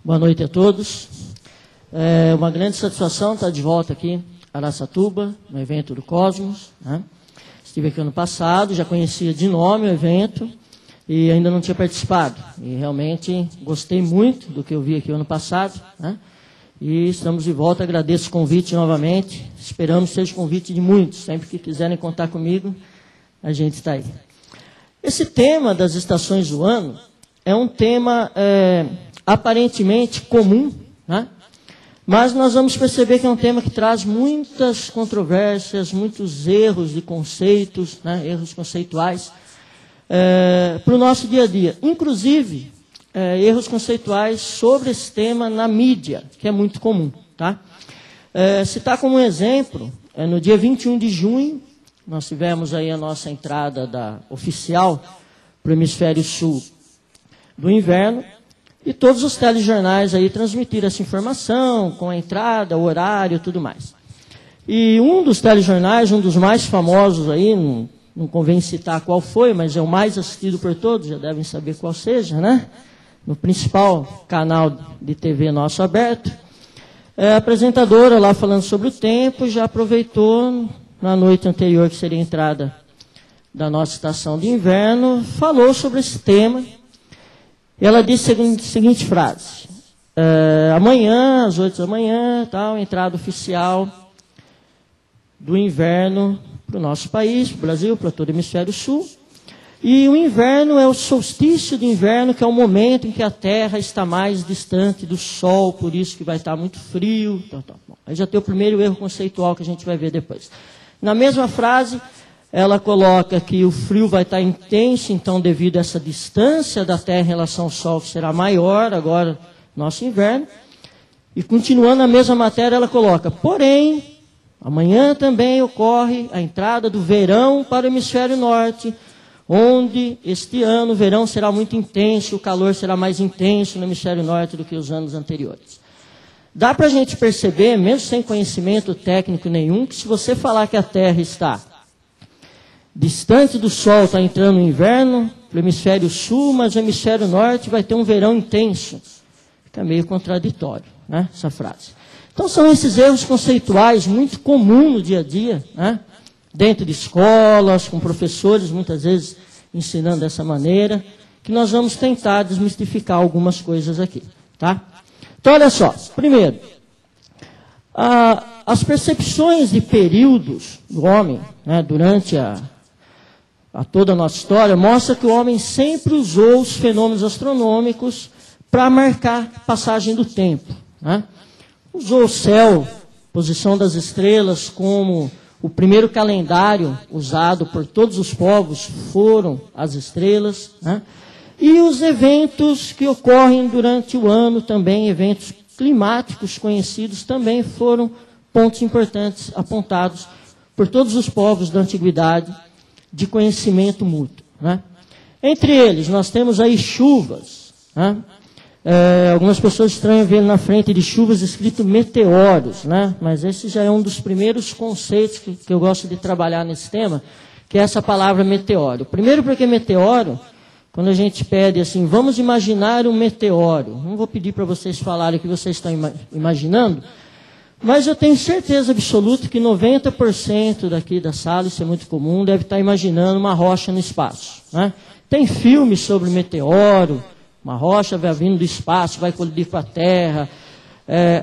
Boa noite a todos. É uma grande satisfação estar de volta aqui em Araçatuba, no evento do Cosmos, né? Estive aqui ano passado, já conhecia de nome o evento e ainda não tinha participado. E realmente gostei muito do que eu vi aqui ano passado, né? E estamos de volta, agradeço o convite novamente. Esperamos que seja o convite de muitos. Sempre que quiserem contar comigo, a gente está aí. Esse tema das estações do ano é um tema aparentemente comum, né? Mas nós vamos perceber que é um tema que traz muitas controvérsias, muitos erros de conceitos, né? Erros conceituais para o nosso dia a dia. Inclusive, erros conceituais sobre esse tema na mídia, que é muito comum. Tá? Citar como um exemplo, no dia 21 de junho, nós tivemos aí a nossa entrada oficial para o hemisfério sul do inverno, e todos os telejornais aí transmitiram essa informação, com a entrada, o horário e tudo mais. E um dos telejornais, um dos mais famosos aí, não convém citar qual foi, mas é o mais assistido por todos, já devem saber qual seja, né? No principal canal de TV nosso aberto, a apresentadora lá falando sobre o tempo, já aproveitou na noite anterior, que seria a entrada da nossa estação de inverno, falou sobre esse tema. E ela disse a seguinte frase: amanhã, às 8 da manhã, tal, entrada oficial do inverno para o nosso país, para o Brasil, para todo o hemisfério sul. E o inverno é o solstício de inverno, que é o momento em que a Terra está mais distante do Sol, por isso que vai estar muito frio. Bom, aí já tem o primeiro erro conceitual que a gente vai ver depois. Na mesma frase, ela coloca que o frio vai estar intenso, então devido a essa distância da Terra em relação ao Sol, que será maior agora nosso inverno. E continuando na mesma matéria, ela coloca, porém, amanhã também ocorre a entrada do verão para o hemisfério norte, onde este ano o verão será muito intenso, o calor será mais intenso no hemisfério norte do que os anos anteriores. Dá para a gente perceber, mesmo sem conhecimento técnico nenhum, que se você falar que a Terra está distante do Sol, está entrando no inverno, para o hemisfério sul, mas o hemisfério norte vai ter um verão intenso. Fica meio contraditório, né, essa frase. Então são esses erros conceituais muito comuns no dia a dia, né? Dentro de escolas, com professores, muitas vezes ensinando dessa maneira, que nós vamos tentar desmistificar algumas coisas aqui. Tá? Então, olha só. Primeiro, as percepções de períodos do homem, né, durante toda a nossa história, mostra que o homem sempre usou os fenômenos astronômicos para marcar a passagem do tempo. Né? Usou o céu, posição das estrelas, como o primeiro calendário usado por todos os povos foram as estrelas, né? E os eventos que ocorrem durante o ano também, eventos climáticos conhecidos, também foram pontos importantes apontados por todos os povos da antiguidade de conhecimento mútuo, né? Entre eles, nós temos aí chuvas, né? Algumas pessoas estranham ver na frente de chuvas escrito meteoros, né? Mas esse já é um dos primeiros conceitos que eu gosto de trabalhar nesse tema, que é essa palavra meteoro. Primeiro porque meteoro, quando a gente pede assim, vamos imaginar um meteoro. Não vou pedir para vocês falarem o que vocês estão imaginando, mas eu tenho certeza absoluta que 90% daqui da sala, isso é muito comum, deve estar imaginando uma rocha no espaço, né? Tem filmes sobre meteoro. Uma rocha vai vindo do espaço, vai colidir com a Terra.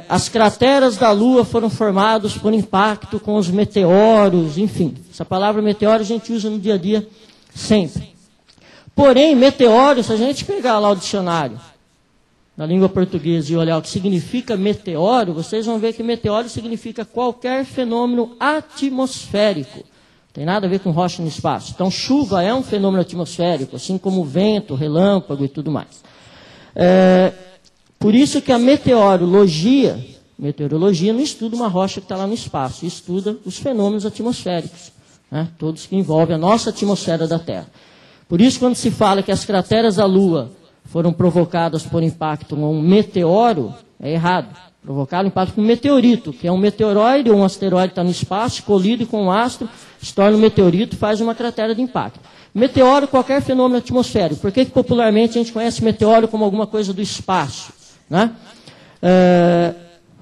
As crateras da Lua foram formadas por impacto com os meteoros, enfim. Essa palavra meteoro a gente usa no dia a dia sempre. Porém, meteoro, se a gente pegar lá o dicionário, na língua portuguesa, e olhar o que significa meteoro, vocês vão ver que meteoro significa qualquer fenômeno atmosférico. Tem nada a ver com rocha no espaço. Então, chuva é um fenômeno atmosférico, assim como vento, relâmpago e tudo mais. Por isso que a meteorologia não estuda uma rocha que está lá no espaço, estuda os fenômenos atmosféricos, né? Todos que envolvem a nossa atmosfera da Terra. Por isso, quando se fala que as crateras da Lua foram provocadas por impacto com um meteoro, é errado. Provocaram impacto com um meteorito, que é um meteoroide ou um asteroide que está no espaço, colide com um astro, se torna um meteorito e faz uma cratera de impacto. Meteoro, qualquer fenômeno atmosférico. Por que popularmente a gente conhece meteoro como alguma coisa do espaço, né?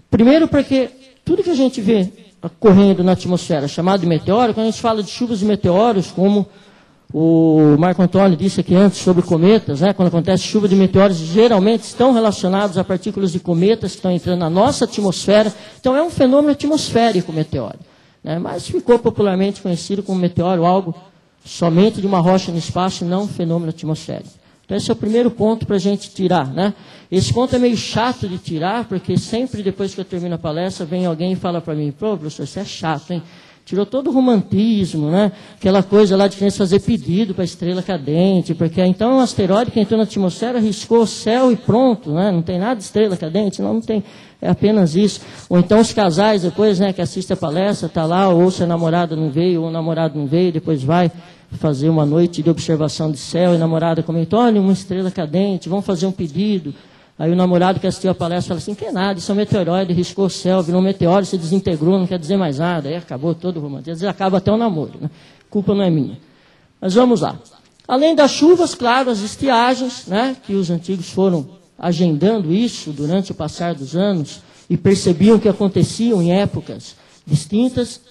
Primeiro porque tudo que a gente vê ocorrendo na atmosfera, chamado de meteoro, quando a gente fala de chuvas de meteoros, como o Marco Antônio disse aqui antes sobre cometas, né? Quando acontece chuva de meteoros, geralmente estão relacionados a partículas de cometas que estão entrando na nossa atmosfera. Então é um fenômeno atmosférico o meteoro, né? Mas ficou popularmente conhecido como meteoro, algo somente de uma rocha no espaço, não um fenômeno atmosférico. Então esse é o primeiro ponto para a gente tirar, né? Esse ponto é meio chato de tirar, porque sempre depois que eu termino a palestra, vem alguém e fala para mim, pô, professor, isso é chato, hein? Tirou todo o romantismo, né? Aquela coisa lá de querer fazer pedido para a estrela cadente, porque então é um asteroide que entrou na atmosfera, riscou o céu e pronto, né? Não tem nada de estrela cadente, não tem, é apenas isso. Ou então os casais depois, né, que assistem a palestra, tá lá, ou se a namorada não veio, ou o namorado não veio, depois vai fazer uma noite de observação de céu, e a namorada comenta, olha, uma estrela cadente, vamos fazer um pedido. Aí o namorado que assistiu a palestra fala assim, que nada, isso é um meteoroide, riscou o céu, virou um meteoro, se desintegrou, não quer dizer mais nada. Aí acabou todo o romantismo. Às vezes acaba até o namoro, né? Culpa não é minha. Mas vamos lá. Além das chuvas, claro, as estiagens, né? Que os antigos foram agendando isso durante o passar dos anos e percebiam que aconteciam em épocas distintas.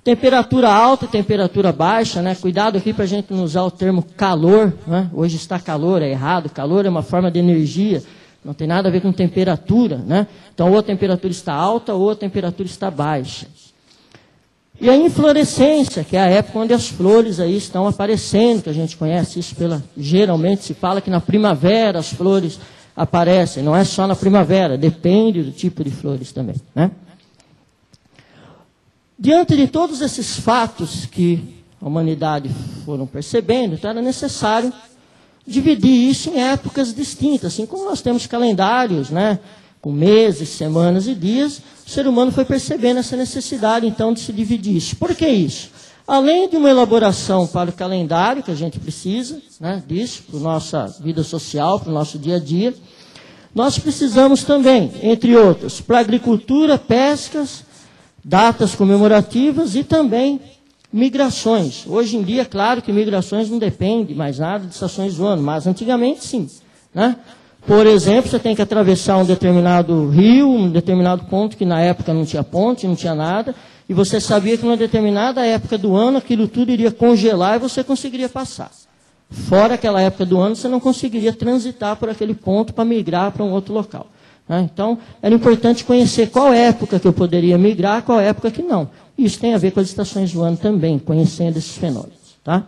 Temperatura alta e temperatura baixa, né? Cuidado aqui para a gente não usar o termo calor, né? Hoje está calor, é errado. Calor é uma forma de energia. Não tem nada a ver com temperatura, né? Então, ou a temperatura está alta, ou a temperatura está baixa. E a inflorescência, que é a época onde as flores aí estão aparecendo, que a gente conhece isso geralmente se fala que na primavera as flores aparecem. Não é só na primavera, depende do tipo de flores também, né? Diante de todos esses fatos que a humanidade foram percebendo, então era necessário dividir isso em épocas distintas, assim como nós temos calendários, né, com meses, semanas e dias, o ser humano foi percebendo essa necessidade, então, de se dividir isso. Por que isso? Além de uma elaboração para o calendário, que a gente precisa, né, disso, para a nossa vida social, para o nosso dia a dia, nós precisamos também, entre outros, para a agricultura, pescas, datas comemorativas e também migrações. Hoje em dia, claro que migrações não dependem mais nada de estações do ano, mas antigamente sim, né? Por exemplo, você tem que atravessar um determinado rio, um determinado ponto que na época não tinha ponte, não tinha nada, e você sabia que numa determinada época do ano aquilo tudo iria congelar e você conseguiria passar. Fora aquela época do ano, você não conseguiria transitar por aquele ponto para migrar para um outro local, né? Então, era importante conhecer qual época que eu poderia migrar, qual época que não. Isso tem a ver com as estações do ano também, conhecendo esses fenômenos, tá?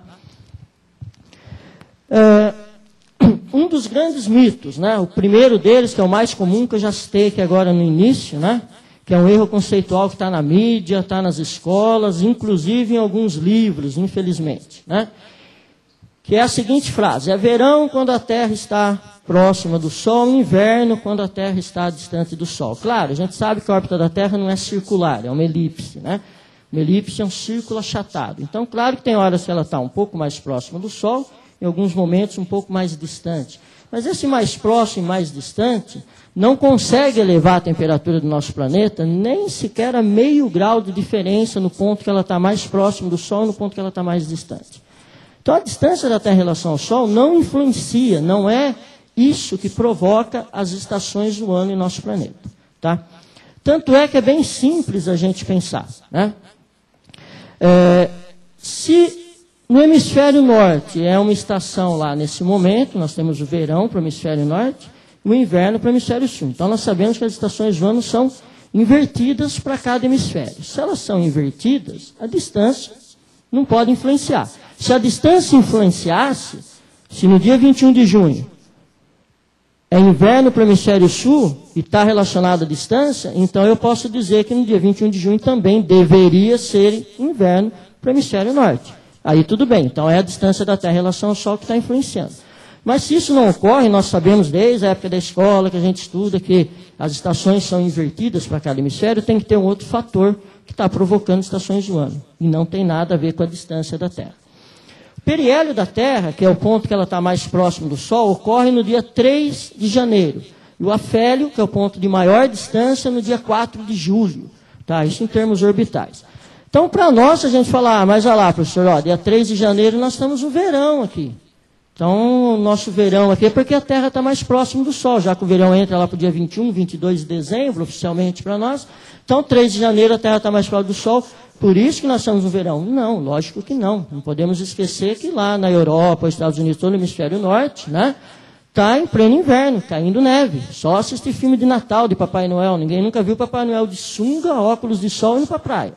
Um dos grandes mitos, né? O primeiro deles, que é o mais comum, que eu já citei aqui agora no início, né? Que é um erro conceitual que está na mídia, está nas escolas, inclusive em alguns livros, infelizmente, né? Que é a seguinte frase: é verão quando a Terra está próxima do Sol, inverno quando a Terra está distante do Sol. Claro, a gente sabe que a órbita da Terra não é circular, é uma elipse, né? Uma elipse é um círculo achatado. Então, claro que tem horas que ela está um pouco mais próxima do Sol, em alguns momentos um pouco mais distante. Mas esse mais próximo e mais distante não consegue elevar a temperatura do nosso planeta nem sequer a meio grau de diferença no ponto que ela está mais próximo do Sol e no ponto que ela está mais distante. Então, a distância da Terra em relação ao Sol não influencia, não é isso que provoca as estações do ano em nosso planeta, tá? Tanto é que é bem simples a gente pensar, né? Se no hemisfério norte é uma estação lá nesse momento, nós temos o verão para o hemisfério norte e o inverno para o hemisfério sul. Então, nós sabemos que as estações do ano são invertidas para cada hemisfério. Se elas são invertidas, a distância não pode influenciar. Se a distância influenciasse, se no dia 21 de junho é inverno para o hemisfério sul e está relacionado à distância, então eu posso dizer que no dia 21 de junho também deveria ser inverno para o hemisfério norte. Aí tudo bem, então é a distância da Terra em relação ao Sol que está influenciando. Mas se isso não ocorre, nós sabemos desde a época da escola que a gente estuda que as estações são invertidas para cada hemisfério, tem que ter um outro fator que está provocando estações do ano. E não tem nada a ver com a distância da Terra. O periélio da Terra, que é o ponto que ela está mais próximo do Sol, ocorre no dia 3 de janeiro. E o afélio, que é o ponto de maior distância, no dia 4 de julho. Tá? Isso em termos orbitais. Então, para nós, a gente fala, mas olha lá, professor, ó, dia 3 de janeiro nós estamos no verão aqui. Então, o nosso verão aqui é porque a Terra está mais próximo do Sol, já que o verão entra lá para o dia 21, 22 de dezembro, oficialmente para nós. Então, 3 de janeiro a Terra está mais próximo do Sol, por isso que nós estamos no verão. Não, lógico que não. Não podemos esquecer que lá na Europa, nos Estados Unidos, todo o hemisfério norte, né, está em pleno inverno, caindo neve. Só assistir filme de Natal, de Papai Noel. Ninguém nunca viu Papai Noel de sunga, óculos de sol indo para a praia.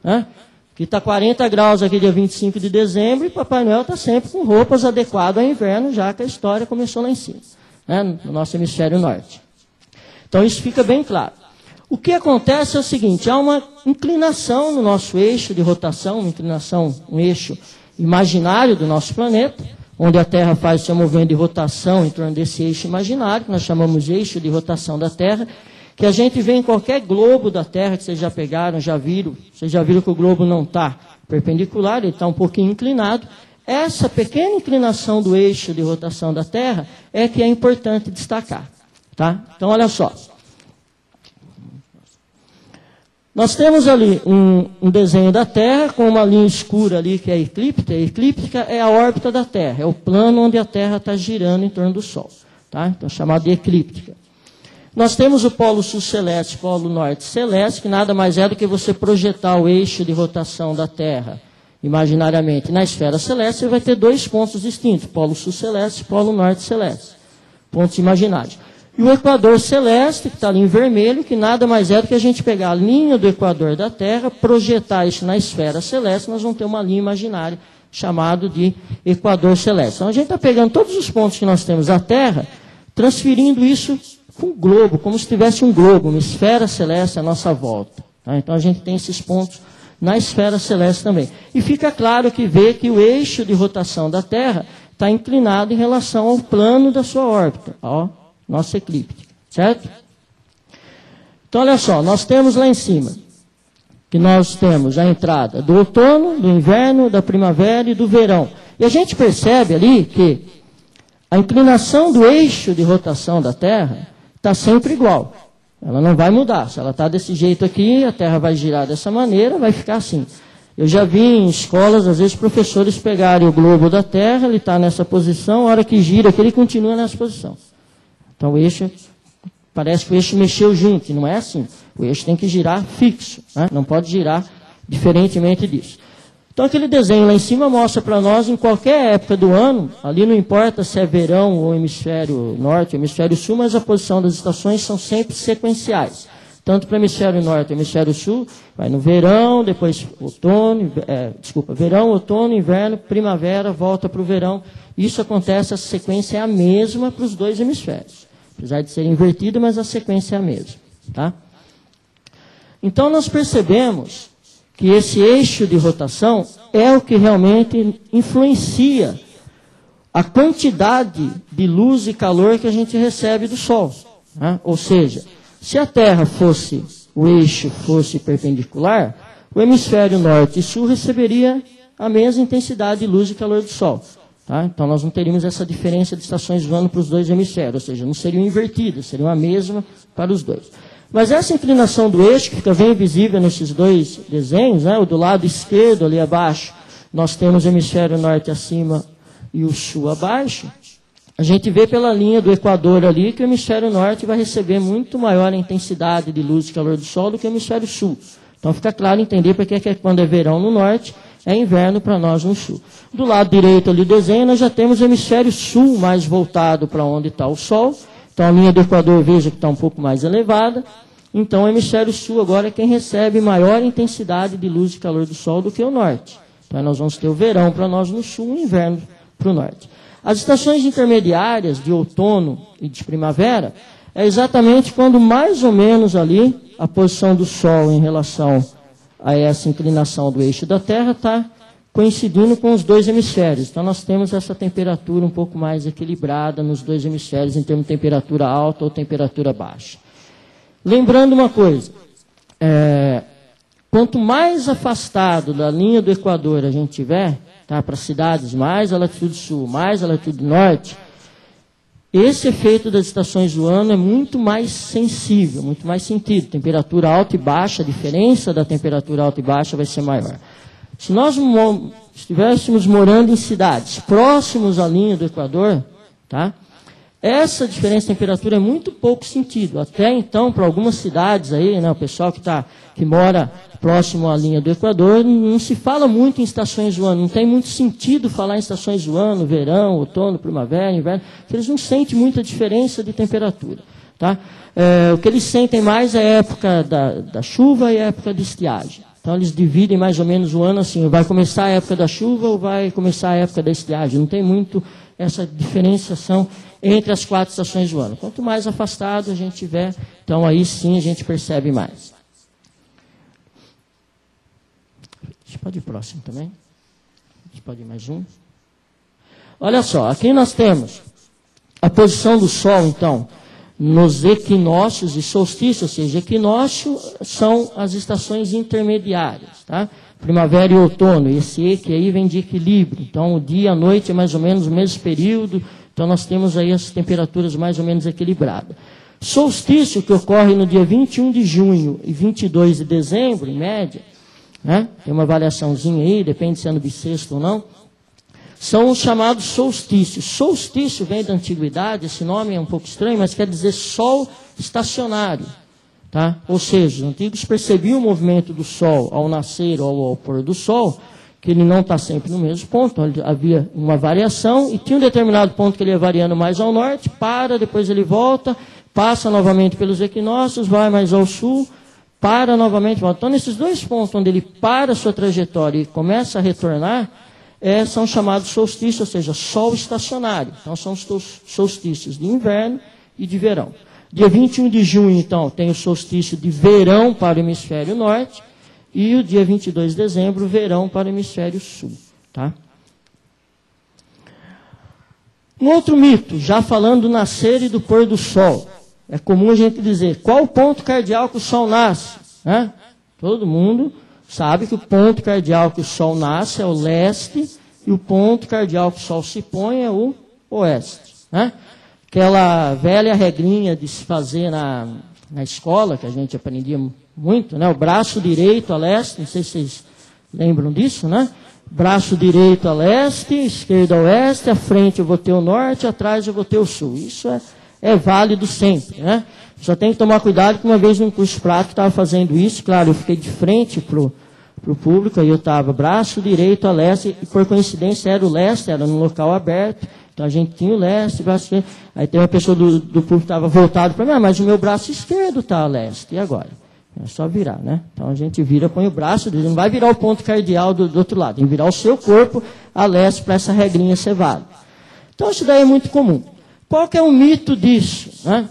Né? Que está 40 graus aqui dia 25 de dezembro e Papai Noel está sempre com roupas adequadas ao inverno, já que a história começou lá em cima, né, no nosso hemisfério norte. Então isso fica bem claro. O que acontece é o seguinte, há uma inclinação no nosso eixo de rotação, uma inclinação, um eixo imaginário do nosso planeta, onde a Terra faz seu movimento de rotação em torno desse eixo imaginário, que nós chamamos de eixo de rotação da Terra, que a gente vê em qualquer globo da Terra que vocês já pegaram, já viram, vocês já viram que o globo não está perpendicular, ele está um pouquinho inclinado. Essa pequena inclinação do eixo de rotação da Terra é que é importante destacar. Tá? Então, olha só. Nós temos ali um desenho da Terra com uma linha escura ali que é a eclíptica. A eclíptica é a órbita da Terra, é o plano onde a Terra está girando em torno do Sol. Tá? Então, chamado de eclíptica. Nós temos o polo sul celeste, polo norte celeste, que nada mais é do que você projetar o eixo de rotação da Terra, imaginariamente, na esfera celeste, você vai ter dois pontos distintos, polo sul celeste e polo norte celeste, pontos imaginários. E o equador celeste, que está ali em vermelho, que nada mais é do que a gente pegar a linha do equador da Terra, projetar isso na esfera celeste, nós vamos ter uma linha imaginária chamada de equador celeste. Então a gente está pegando todos os pontos que nós temos da Terra, transferindo isso com um globo, como se tivesse um globo, uma esfera celeste à nossa volta. Tá? Então a gente tem esses pontos na esfera celeste também. E fica claro que vê que o eixo de rotação da Terra está inclinado em relação ao plano da sua órbita, ó, nossa eclíptica, certo? Então olha só, nós temos lá em cima, que nós temos a entrada do outono, do inverno, da primavera e do verão. E a gente percebe ali que a inclinação do eixo de rotação da Terra está sempre igual. Ela não vai mudar. Se ela está desse jeito aqui, a Terra vai girar dessa maneira, vai ficar assim. Eu já vi em escolas, às vezes, professores pegarem o globo da Terra, ele está nessa posição, a hora que gira aqui, ele continua nessa posição. Então o eixo, parece que o eixo mexeu junto, e não é assim. O eixo tem que girar fixo, né? Não pode girar diferentemente disso. Então aquele desenho lá em cima mostra para nós, em qualquer época do ano, ali não importa se é verão ou hemisfério norte ou hemisfério sul, mas a posição das estações são sempre sequenciais. Tanto para o hemisfério norte e hemisfério sul, vai no verão, depois outono, verão, outono, inverno, primavera, volta para o verão. Isso acontece, a sequência é a mesma para os dois hemisférios. Apesar de ser invertida, mas a sequência é a mesma. Tá? Então nós percebemos que esse eixo de rotação é o que realmente influencia a quantidade de luz e calor que a gente recebe do Sol. Né? Ou seja, se a Terra fosse, o eixo fosse perpendicular, o hemisfério norte e sul receberia a mesma intensidade de luz e calor do Sol. Tá? Então nós não teríamos essa diferença de estações do ano para os dois hemisférios, ou seja, não seriam invertidas, seriam a mesma para os dois. Mas essa inclinação do eixo, que fica bem visível nesses dois desenhos, né, o do lado esquerdo ali abaixo, nós temos o hemisfério norte acima e o sul abaixo, a gente vê pela linha do equador ali que o hemisfério norte vai receber muito maior a intensidade de luz e calor do Sol do que o hemisfério sul. Então fica claro entender porque que quando é verão no norte, é inverno para nós no sul. Do lado direito ali do desenho, nós já temos o hemisfério sul mais voltado para onde está o Sol. Então a linha do equador, veja que está um pouco mais elevada. Então o hemisfério sul agora é quem recebe maior intensidade de luz e calor do Sol do que o norte. Então nós vamos ter o verão para nós no sul e o inverno para o norte. As estações intermediárias de outono e de primavera é exatamente quando mais ou menos ali a posição do Sol em relação a essa inclinação do eixo da Terra está coincidindo com os dois hemisférios. Então nós temos essa temperatura um pouco mais equilibrada nos dois hemisférios em termos de temperatura alta ou temperatura baixa. Lembrando uma coisa, quanto mais afastado da linha do Equador a gente tiver, tá, para cidades mais a latitude sul, mais a latitude norte, esse efeito das estações do ano é muito mais sensível, muito mais sentido. Temperatura alta e baixa, a diferença da temperatura alta e baixa vai ser maior. Se nós estivéssemos morando em cidades próximos à linha do Equador, tá? Essa diferença de temperatura é muito pouco sentido. Até então, para algumas cidades aí, né, o pessoal que mora próximo à linha do Equador, não se fala muito em estações do ano. Não tem muito sentido falar em estações do ano, verão, outono, primavera, inverno, porque eles não sentem muita diferença de temperatura. Tá? O que eles sentem mais é a época da chuva e a época de estiagem. Então, eles dividem mais ou menos o ano assim, vai começar a época da chuva ou vai começar a época da estiagem. Não tem muito essa diferenciação entre as 4 estações do ano. Quanto mais afastado a gente tiver, então aí sim a gente percebe mais. A gente pode ir próximo também? A gente pode ir mais um? Olha só, aqui nós temos a posição do Sol, então, nos equinócios e solstícios, ou seja, equinócio são as estações intermediárias, tá? Primavera e outono, esse equi aí vem de equilíbrio, então o dia e a noite é mais ou menos o mesmo período, então nós temos aí as temperaturas mais ou menos equilibradas. Solstício, que ocorre no dia 21 de junho e 22 de dezembro, em média, né? Tem uma variaçãozinha aí, depende se é no bissexto ou não, são os chamados solstícios. Solstício vem da antiguidade, esse nome é um pouco estranho, mas quer dizer sol estacionário. Tá? Ou seja, os antigos percebiam o movimento do Sol ao nascer ou ao pôr do Sol, que ele não está sempre no mesmo ponto, havia uma variação, e tinha um determinado ponto que ele ia variando mais ao norte, depois ele volta, passa novamente pelos equinócios, vai mais ao sul, para novamente, volta. Então, nesses 2 pontos onde ele para a sua trajetória e começa a retornar, são chamados solstícios, ou seja, Sol estacionário. Então, são os solstícios de inverno e de verão. Dia 21 de junho, então, tem o solstício de verão para o hemisfério norte e o dia 22 de dezembro, verão para o hemisfério sul. Tá? Um outro mito, já falando do nascer e do pôr do sol. É comum a gente dizer, qual o ponto cardeal que o sol nasce? Né? Todo mundo sabe que o ponto cardeal que o sol nasce é o leste e o ponto cardeal que o sol se põe é o oeste. Né? Aquela velha regrinha de se fazer na escola, que a gente aprendia muito, né? O braço direito a leste, não sei se vocês lembram disso, né? Braço direito a leste, esquerdo a oeste, à frente eu vou ter o norte, atrás eu vou ter o sul. Isso é válido sempre, né? Só tem que tomar cuidado que uma vez num curso prático estava fazendo isso, claro, eu fiquei de frente pro público, aí eu estava braço direito a leste, e por coincidência era o leste, era num local aberto, então a gente tinha o leste, braço direito. Aí tem uma pessoa do público que estava voltado para mim, mas o meu braço esquerdo está a leste, e agora? É só virar, né? Então a gente vira, põe o braço, não vai virar o ponto cardeal do outro lado, tem que virar o seu corpo a leste para essa regrinha ser válida. Então isso daí é muito comum. Qual que é o mito disso? Né?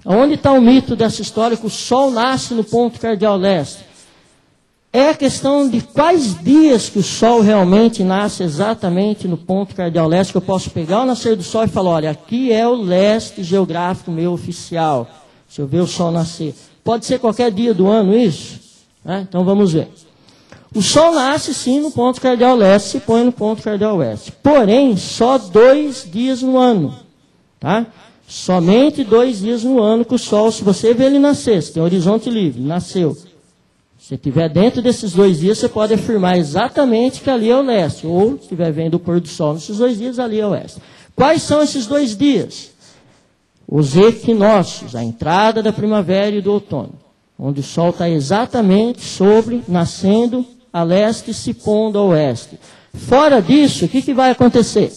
Onde está o mito dessa história que o Sol nasce no ponto cardeal leste? É a questão de quais dias que o Sol realmente nasce exatamente no ponto cardeal leste, que eu posso pegar o nascer do Sol e falar, olha, aqui é o leste geográfico meu oficial, se eu ver o Sol nascer. Pode ser qualquer dia do ano isso? Né? Então vamos ver. O Sol nasce sim no ponto cardeal leste, se põe no ponto cardeal oeste. Porém, só 2 dias no ano. Tá? Somente 2 dias no ano que o Sol, se você vê ele nascer, se tem horizonte livre, nasceu. Se estiver dentro desses 2 dias, você pode afirmar exatamente que ali é o leste. Ou, se estiver vendo o pôr do Sol nesses 2 dias, ali é o oeste. Quais são esses 2 dias? Os equinócios, a entrada da primavera e do outono. Onde o Sol está exatamente sobre, nascendo a leste e se pondo a oeste. Fora disso, o que vai acontecer?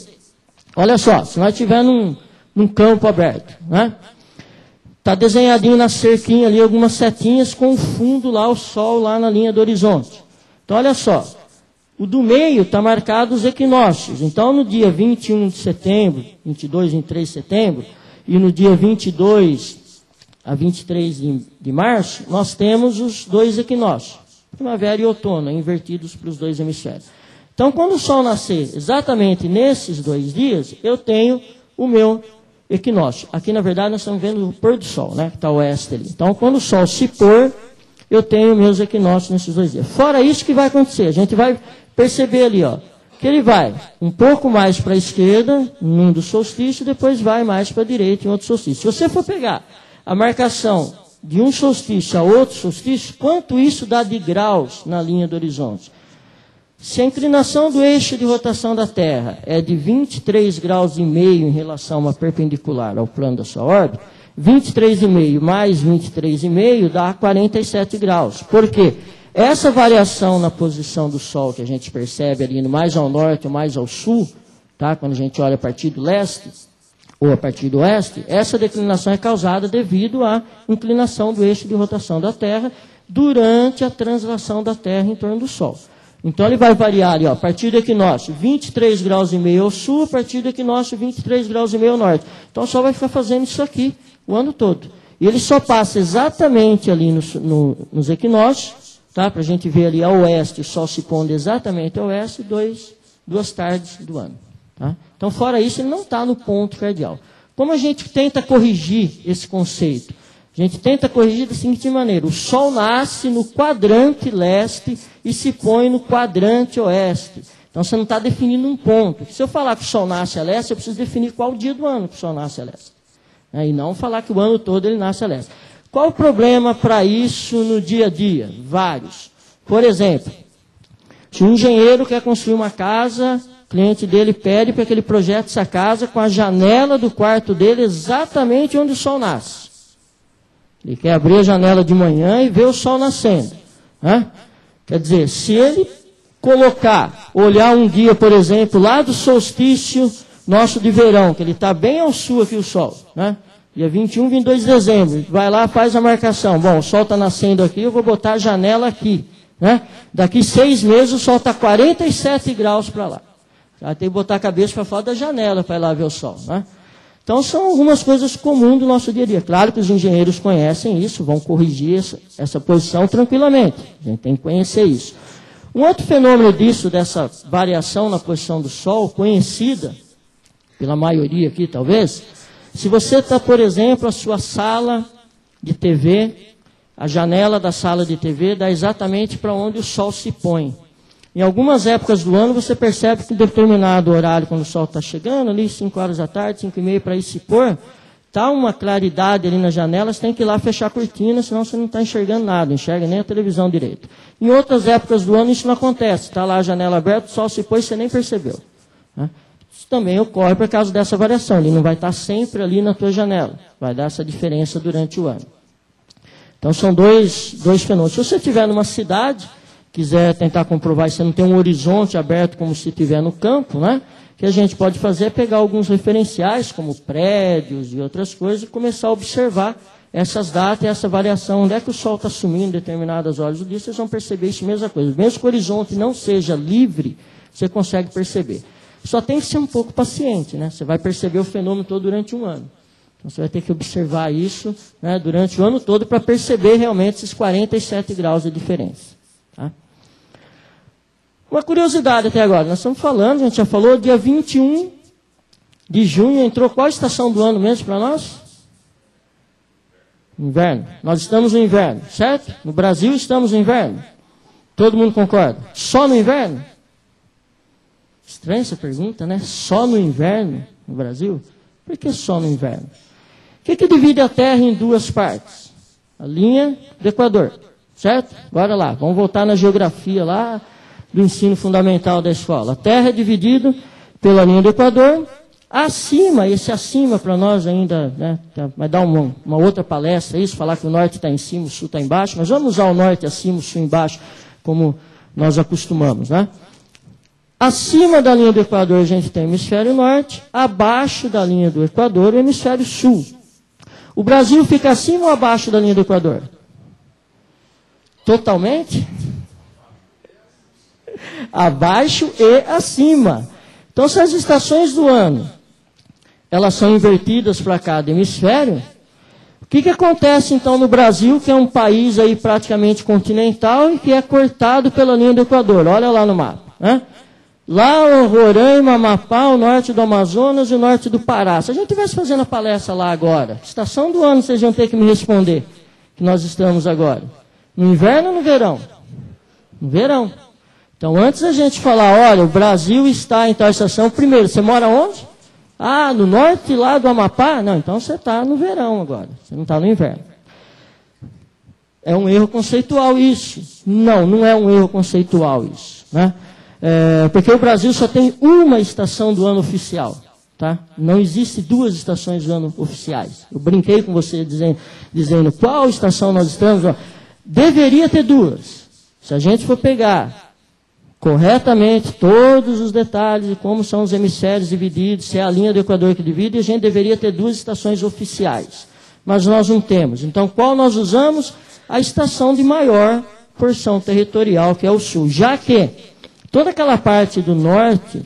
Olha só, se nós estivermos num campo aberto, né? Está desenhadinho na cerquinha ali algumas setinhas com o fundo lá, o Sol lá na linha do horizonte. Então, olha só. O do meio está marcado os equinócios. Então, no dia 21 de setembro, 22, 23 de setembro, e no dia 22 a 23 de março, nós temos os 2 equinócios. Primavera e outono, invertidos para os 2 hemisférios. Então, quando o Sol nascer exatamente nesses 2 dias, eu tenho o meu equinócio. Aqui, na verdade, nós estamos vendo o pôr do Sol, né? Que está o oeste ali. Então, quando o Sol se pôr, eu tenho meus equinócios nesses 2 dias. Fora isso, o que vai acontecer? A gente vai perceber ali, ó, que ele vai um pouco mais para a esquerda, num dos solstícios, depois vai mais para a direita em outro solstício. Se você for pegar a marcação de um solstício a outro solstício, quanto isso dá de graus na linha do horizonte? Se a inclinação do eixo de rotação da Terra é de 23,5 graus em relação a uma perpendicular ao plano da sua órbita, 23,5 mais 23,5 dá 47 graus. Por quê? Essa variação na posição do Sol que a gente percebe ali mais ao norte ou mais ao sul, tá? Quando a gente olha a partir do leste ou a partir do oeste, essa declinação é causada devido à inclinação do eixo de rotação da Terra durante a translação da Terra em torno do Sol. Então ele vai variar ali, ó, a partir do equinócio, 23,5 graus ao sul, a partir do equinócio, 23,5 graus ao norte. Então o Sol vai ficar fazendo isso aqui o ano todo. E ele só passa exatamente ali nos equinócios, tá? Para a gente ver ali a oeste, o Sol se pondo exatamente a oeste, duas tardes do ano. Tá? Então, fora isso, ele não está no ponto cardial. Como a gente tenta corrigir esse conceito? A gente tenta corrigir da seguinte maneira: o Sol nasce no quadrante leste e se põe no quadrante oeste. Então, você não está definindo um ponto. Se eu falar que o Sol nasce a leste, eu preciso definir qual dia do ano que o Sol nasce a leste. E não falar que o ano todo ele nasce a leste. Qual o problema para isso no dia a dia? Vários. Por exemplo, se um engenheiro quer construir uma casa, o cliente dele pede para que ele projete essa casa com a janela do quarto dele exatamente onde o Sol nasce. Ele quer abrir a janela de manhã e ver o Sol nascendo. Quer dizer, se ele olhar um dia, por exemplo, lá do solstício nosso de verão, que ele está bem ao sul aqui o Sol, dia 21, 22 de dezembro, vai lá, faz a marcação. Bom, o Sol está nascendo aqui, eu vou botar a janela aqui. Daqui 6 meses o Sol está 47 graus para lá. Tem que botar a cabeça para fora da janela para ir lá ver o Sol. Então são algumas coisas comuns do nosso dia a dia. Claro que os engenheiros conhecem isso, vão corrigir essa posição tranquilamente. A gente tem que conhecer isso. Um outro fenômeno disso, dessa variação na posição do Sol, conhecida pela maioria aqui talvez, se você está, por exemplo, a sua sala de TV, a janela da sala de TV dá exatamente para onde o Sol se põe. Em algumas épocas do ano, você percebe que em determinado horário, quando o Sol está chegando, ali 5 horas da tarde, 5 e meia para ir se pôr, está uma claridade ali na janela, você tem que ir lá fechar a cortina, senão você não está enxergando nada, não enxerga nem a televisão direito. Em outras épocas do ano, isso não acontece. Está lá a janela aberta, o Sol se pôs e você nem percebeu. Isso também ocorre por causa dessa variação. Ele não vai estar sempre ali na tua janela. Vai dar essa diferença durante o ano. Então, são dois fenômenos. Se você estiver numa cidade, quiser tentar comprovar se você não tem um horizonte aberto como se estiver no campo, o que a gente pode fazer é pegar alguns referenciais, como prédios e outras coisas, e começar a observar essas datas e essa variação. Onde é que o Sol está sumindo em determinadas horas do dia, vocês vão perceber isso, mesma coisa. Mesmo que o horizonte não seja livre, você consegue perceber. Só tem que ser um pouco paciente, Você vai perceber o fenômeno todo durante um ano. Então, você vai ter que observar isso durante o ano todo para perceber realmente esses 47 graus de diferença. Tá? Uma curiosidade até agora. Nós estamos falando, a gente já falou, dia 21 de junho entrou qual estação do ano mesmo para nós? Inverno. Nós estamos no inverno, certo? No Brasil estamos no inverno. Todo mundo concorda? Só no inverno? Estranha essa pergunta, Só no inverno no Brasil? Por que só no inverno? O que divide a Terra em duas partes? A linha do Equador, certo? Bora lá, vamos voltar na geografia lá do ensino fundamental da escola. A Terra é dividida pela linha do Equador. Acima, esse acima para nós ainda, vai dar uma outra palestra, isso, falar que o norte está em cima, o sul está embaixo, mas vamos usar o norte acima, o sul embaixo, como nós acostumamos, Acima da linha do Equador a gente tem o hemisfério norte, abaixo da linha do Equador o hemisfério sul. O Brasil fica acima ou abaixo da linha do Equador? Totalmente? Abaixo e acima. Então, se as estações do ano, elas são invertidas para cada hemisfério, o que acontece então no Brasil, que é um país aí praticamente continental e que é cortado pela linha do Equador? Olha lá no mapa. Lá o Roraima, Amapá, o norte do Amazonas e o norte do Pará. Se a gente estivesse fazendo a palestra lá agora, estação do ano vocês vão ter que me responder, que nós estamos agora. No inverno ou no verão? No verão. Então, antes da gente falar, olha, o Brasil está em tal estação, primeiro, você mora onde? No norte lá do Amapá? Não, então você está no verão agora, você não está no inverno. É um erro conceitual isso. Não é um erro conceitual isso. Porque o Brasil só tem uma estação do ano oficial. Tá? Não existe duas estações do ano oficiais. Eu brinquei com você dizendo qual estação nós estamos. Ó, deveria ter duas. Se a gente for pegar corretamente todos os detalhes de como são os hemisférios divididos, se é a linha do Equador que divide, a gente deveria ter duas estações oficiais. Mas nós não temos. Então, qual nós usamos? A estação de maior porção territorial, que é o sul. Já que toda aquela parte do norte,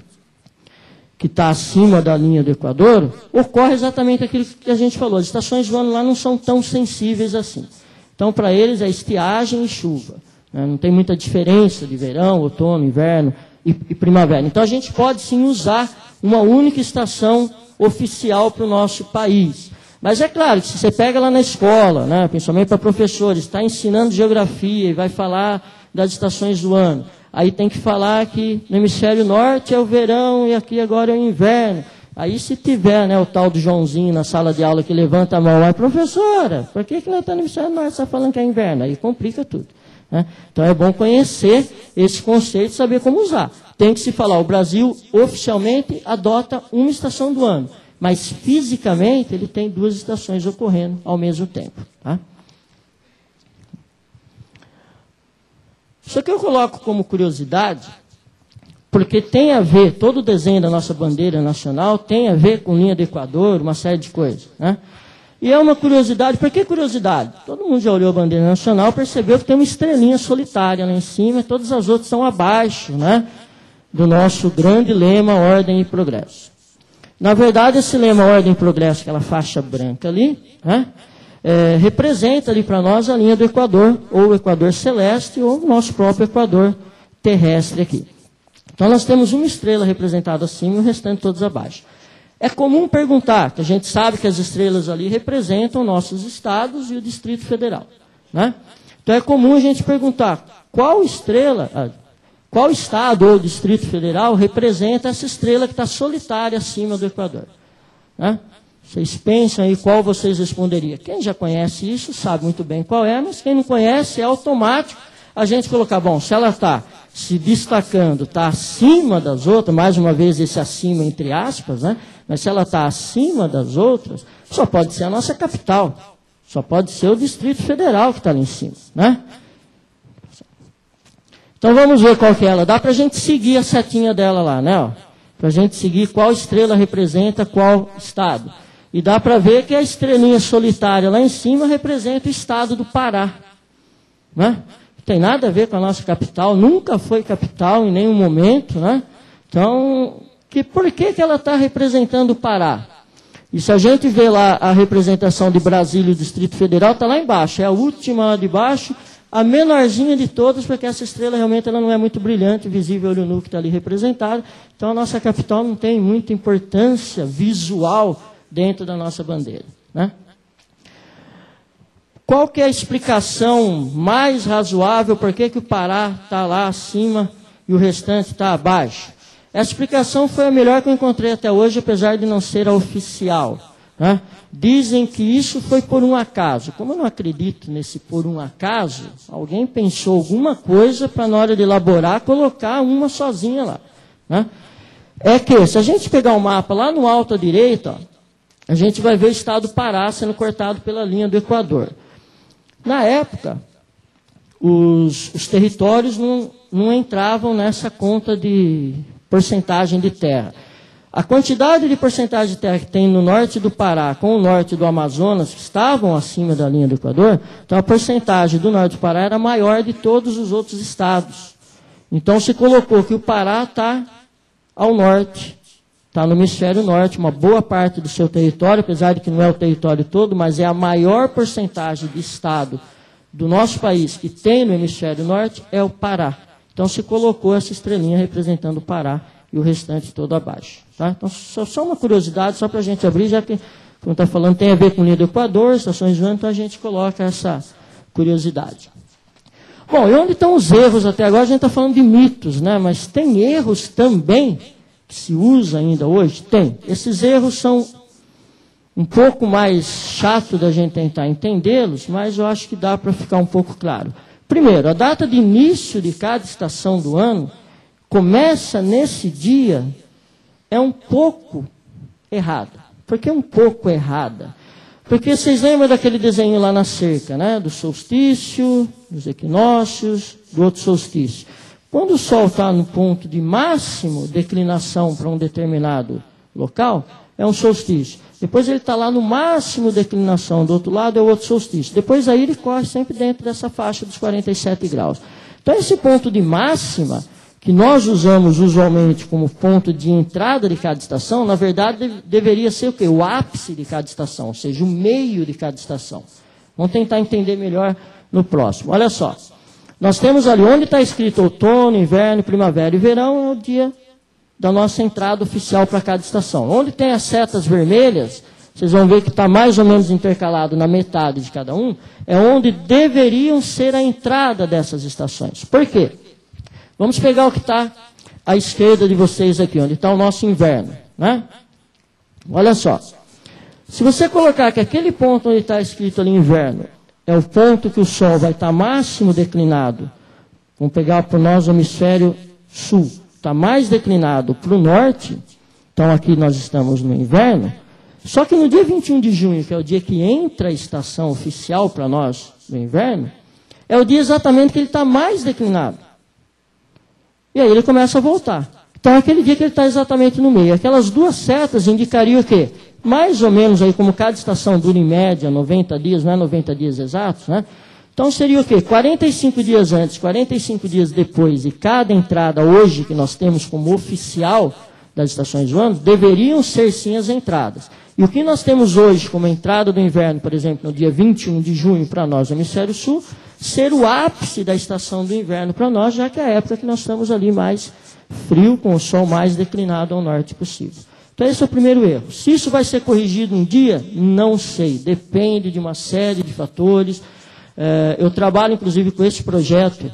que está acima da linha do Equador, ocorre exatamente aquilo que a gente falou. As estações do ano lá não são tão sensíveis assim. Então, para eles, é estiagem e chuva. Não tem muita diferença de verão, outono, inverno e primavera. Então, a gente pode, sim, usar uma única estação oficial para o nosso país. Mas é claro que se você pega lá na escola, né, principalmente para professores, está ensinando geografia e vai falar das estações do ano, aí tem que falar que no hemisfério norte é o verão e aqui agora é o inverno. Aí se tiver, né, o tal do Joãozinho na sala de aula que levanta a mão, professora, por que nós estamos no hemisfério norte, você está falando que é inverno? Aí complica tudo. Né? Então é bom conhecer esse conceito e saber como usar. Tem que se falar, o Brasil oficialmente adota uma estação do ano, mas fisicamente ele tem duas estações ocorrendo ao mesmo tempo. Tá? Isso aqui eu coloco como curiosidade, porque tem a ver, todo o desenho da nossa bandeira nacional tem a ver com linha do Equador, uma série de coisas. Né? E é uma curiosidade, por que curiosidade? Todo mundo já olhou a bandeira nacional, percebeu que tem uma estrelinha solitária lá em cima, e todas as outras estão abaixo, né, do nosso grande lema Ordem e Progresso. Na verdade, esse lema Ordem e Progresso, aquela faixa branca ali, né, representa ali para nós a linha do Equador, ou o Equador celeste, ou o nosso próprio Equador terrestre aqui. Então, nós temos uma estrela representada acima e o restante todos abaixo. É comum perguntar, que a gente sabe que as estrelas ali representam nossos estados e o Distrito Federal. Né? Então, é comum a gente perguntar qual estado ou Distrito Federal representa essa estrela que está solitária acima do Equador. Né? Vocês pensam aí qual vocês responderiam. Quem já conhece isso sabe muito bem qual é, mas quem não conhece é automático a gente colocar, bom, se ela está se destacando, está acima das outras, mais uma vez esse acima entre aspas, né? Mas se ela está acima das outras, só pode ser a nossa capital, só pode ser o Distrito Federal que está ali em cima. Né? Então vamos ver qual que é ela. Dá para a gente seguir a setinha dela lá, né? Para a gente seguir qual estrela representa qual estado. E dá para ver que a estrelinha solitária lá em cima representa o estado do Pará. Né? Não tem nada a ver com a nossa capital, nunca foi capital em nenhum momento. Né? Então, por que ela está representando o Pará? E se a gente vê lá a representação de Brasília e do Distrito Federal, está lá embaixo, é a última lá de baixo, a menorzinha de todas, porque essa estrela realmente ela não é muito brilhante, visível olho nu que está ali representado. Então a nossa capital não tem muita importância visual dentro da nossa bandeira. Né? Qual que é a explicação mais razoável por que o Pará está lá acima e o restante está abaixo? Essa explicação foi a melhor que eu encontrei até hoje, apesar de não ser a oficial. Né? Dizem que isso foi por um acaso. Como eu não acredito nesse por um acaso, alguém pensou alguma coisa para, na hora de elaborar, colocar uma sozinha lá. Né? É que, se a gente pegar o mapa lá no alto à direita, ó, a gente vai ver o estado do Pará sendo cortado pela linha do Equador. Na época, os territórios não entravam nessa conta de porcentagem de terra. A quantidade de porcentagem de terra que tem no norte do Pará com o norte do Amazonas, que estavam acima da linha do Equador, então a porcentagem do norte do Pará era maior de todos os outros estados. Então se colocou que o Pará está ao norte, está no hemisfério norte, uma boa parte do seu território, apesar de que não é o território todo, mas é a maior porcentagem de estado do nosso país que tem no hemisfério norte, é o Pará. Então se colocou essa estrelinha representando o Pará e o restante todo abaixo. Tá? Então só uma curiosidade, só para a gente abrir, já que, como está falando, tem a ver com o linha do Equador, estações do ano, então a gente coloca essa curiosidade. Bom, e onde estão os erros até agora? A gente está falando de mitos, né? Mas tem erros também que se usa ainda hoje? Tem. Esses erros são um pouco mais chato da gente tentar entendê-los, mas eu acho que dá para ficar um pouco claro. Primeiro, a data de início de cada estação do ano começa nesse dia é um pouco errada. Por que um pouco errada? Porque vocês lembram daquele desenho lá na cerca, né? Do solstício, dos equinócios, do outro solstício. Quando o Sol está no ponto de máximo declinação para um determinado local, é um solstício. Depois ele está lá no máximo declinação, do outro lado é o outro solstício. Depois aí ele corre sempre dentro dessa faixa dos 47 graus. Então esse ponto de máxima, que nós usamos usualmente como ponto de entrada de cada estação, na verdade deveria ser o quê? O ápice de cada estação, ou seja, o meio de cada estação. Vamos tentar entender melhor no próximo. Olha só, nós temos ali onde está escrito outono, inverno, primavera e verão, é o dia da nossa entrada oficial para cada estação. Onde tem as setas vermelhas, vocês vão ver que está mais ou menos intercalado na metade de cada um, é onde deveriam ser a entrada dessas estações. Por quê? Vamos pegar o que está à esquerda de vocês aqui, onde está o nosso inverno, né? Olha só. Se você colocar que aquele ponto onde está escrito ali inverno é o ponto que o Sol vai estar máximo declinado, vamos pegar para nós o hemisfério sul, está mais declinado para o norte, então aqui nós estamos no inverno, só que no dia 21 de junho, que é o dia que entra a estação oficial para nós no inverno, é o dia exatamente que ele está mais declinado. E aí ele começa a voltar. Então, é aquele dia que ele está exatamente no meio. Aquelas duas setas indicariam o quê? Mais ou menos, aí, como cada estação dura em média 90 dias, não é 90 dias exatos, né? Então, seria o quê? 45 dias antes, 45 dias depois, e cada entrada hoje que nós temos como oficial das estações do ano, deveriam ser sim as entradas. E o que nós temos hoje como entrada do inverno, por exemplo, no dia 21 de junho para nós, no hemisfério sul, ser o ápice da estação do inverno para nós, já que é a época que nós estamos ali mais frio, com o sol mais declinado ao norte possível. Então esse é o primeiro erro. Se isso vai ser corrigido um dia, não sei. Depende de uma série de fatores. Eu trabalho, inclusive, com esse projeto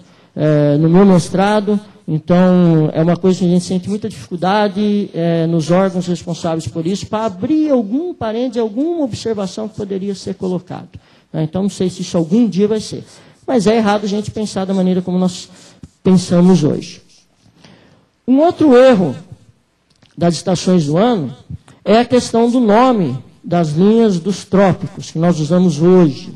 no meu mestrado, então é uma coisa que a gente sente muita dificuldade nos órgãos responsáveis por isso, para abrir algum parênteses, alguma observação que poderia ser colocada. Então não sei se isso algum dia vai ser. Mas é errado a gente pensar da maneira como nós pensamos hoje. Um outro erro das estações do ano é a questão do nome das linhas dos trópicos, que nós usamos hoje.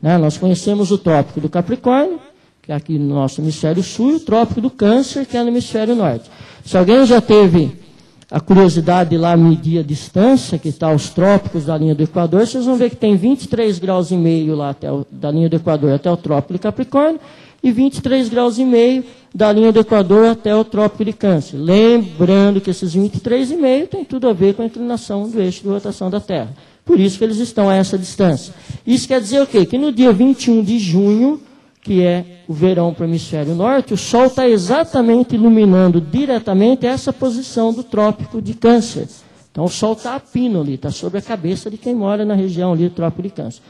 Nós conhecemos o trópico do Capricórnio, que é aqui no nosso hemisfério sul, e o trópico do Câncer, que é no hemisfério norte. Se alguém já teve a curiosidade de lá medir a distância que está os trópicos da linha do Equador, vocês vão ver que tem 23,5 graus lá da linha do Equador até o trópico de Capricórnio, e 23,5 graus da linha do Equador até o trópico de Câncer. Lembrando que esses 23,5 tem tudo a ver com a inclinação do eixo de rotação da Terra. Por isso que eles estão a essa distância. Isso quer dizer o quê? Que no dia 21 de junho, que é o verão para o hemisfério norte, o Sol está exatamente iluminando diretamente essa posição do trópico de Câncer. Então o Sol está a pino ali, está sobre a cabeça de quem mora na região ali do trópico de Câncer.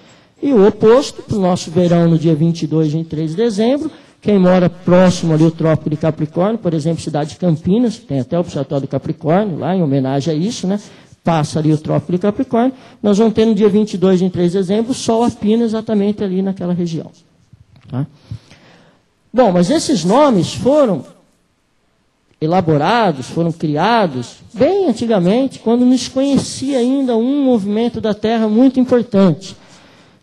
E o oposto, para o nosso verão no dia 22 e 23 de dezembro, quem mora próximo ali ao trópico de Capricórnio, por exemplo, cidade de Campinas, que tem até o Observatório do Capricórnio, lá em homenagem a isso, né? Passa ali o trópico de Capricórnio, nós vamos ter no dia 22 e 23 de dezembro o Sol a pino exatamente ali naquela região. Tá? Bom, mas esses nomes foram elaborados, foram criados bem antigamente, quando não se conhecia ainda um movimento da Terra muito importante.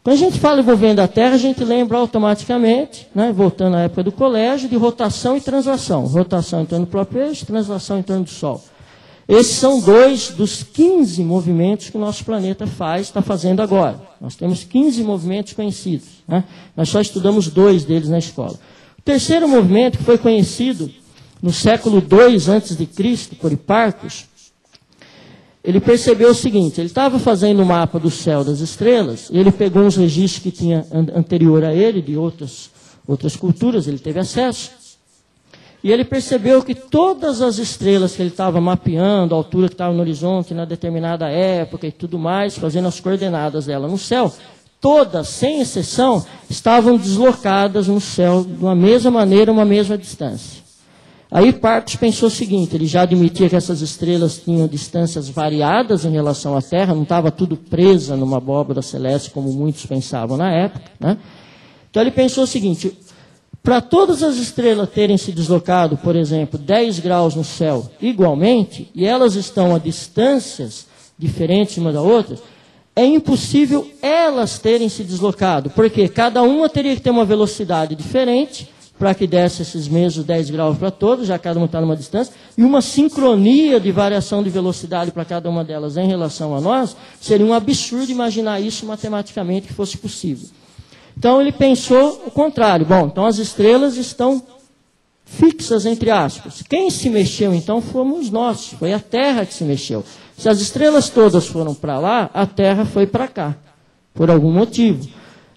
Quando a gente fala em movimento da Terra, a gente lembra automaticamente, voltando à época do colégio, de rotação e translação. Rotação em torno do próprio eixo, translação em torno do Sol. Esses são 2 dos 15 movimentos que o nosso planeta está fazendo agora. Nós temos 15 movimentos conhecidos. Nós só estudamos 2 deles na escola. O terceiro movimento, que foi conhecido no século II a.C., por Hipparcos, ele percebeu o seguinte: ele estava fazendo o mapa do céu das estrelas, e ele pegou uns registros que tinha anterior a ele, de outras culturas, ele teve acesso, e ele percebeu que todas as estrelas que ele estava mapeando, a altura que estava no horizonte, na determinada época e tudo mais, fazendo as coordenadas dela no céu, todas, sem exceção, estavam deslocadas no céu de uma mesma maneira, uma mesma distância. Aí Hipparcos pensou o seguinte: ele já admitia que essas estrelas tinham distâncias variadas em relação à Terra, não estava tudo presa numa abóbora celeste, como muitos pensavam na época. Então ele pensou o seguinte: Para todas as estrelas terem se deslocado, por exemplo, 10 graus no céu igualmente, e elas estão a distâncias diferentes uma da outra, é impossível elas terem se deslocado, porque cada uma teria que ter uma velocidade diferente para que desse esses mesmos 10 graus para todos, já cada uma está numa distância, e uma sincronia de variação de velocidade para cada uma delas em relação a nós, seria um absurdo imaginar isso matematicamente que fosse possível. Então ele pensou o contrário. Bom, então as estrelas estão fixas, entre aspas. Quem se mexeu então fomos nós, foi a Terra que se mexeu. Se as estrelas todas foram para lá, a Terra foi para cá, por algum motivo.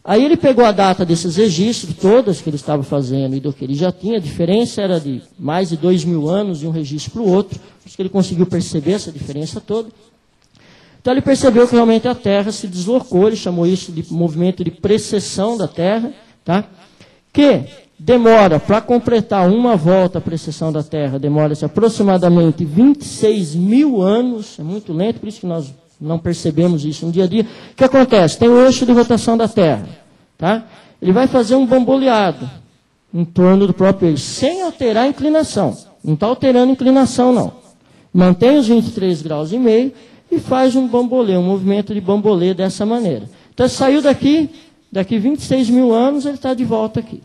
Aí ele pegou a data desses registros, todas que ele estava fazendo e do que ele já tinha, a diferença era de mais de 2.000 anos de um registro para o outro, por isso que ele conseguiu perceber essa diferença toda. Então ele percebeu que realmente a Terra se deslocou, ele chamou isso de movimento de precessão da Terra, tá? Que demora, para completar uma volta à precessão da Terra, demora-se aproximadamente 26.000 anos, é muito lento, por isso que nós não percebemos isso no dia a dia. O que acontece? Tem o eixo de rotação da Terra, tá? Ele vai fazer um bamboleado em torno do próprio eixo, sem alterar a inclinação. Não está alterando a inclinação, não. Mantém os 23 graus e meio e faz um bambolê, um movimento de bambolê dessa maneira. Então, ele saiu daqui 26.000 anos, ele está de volta aqui.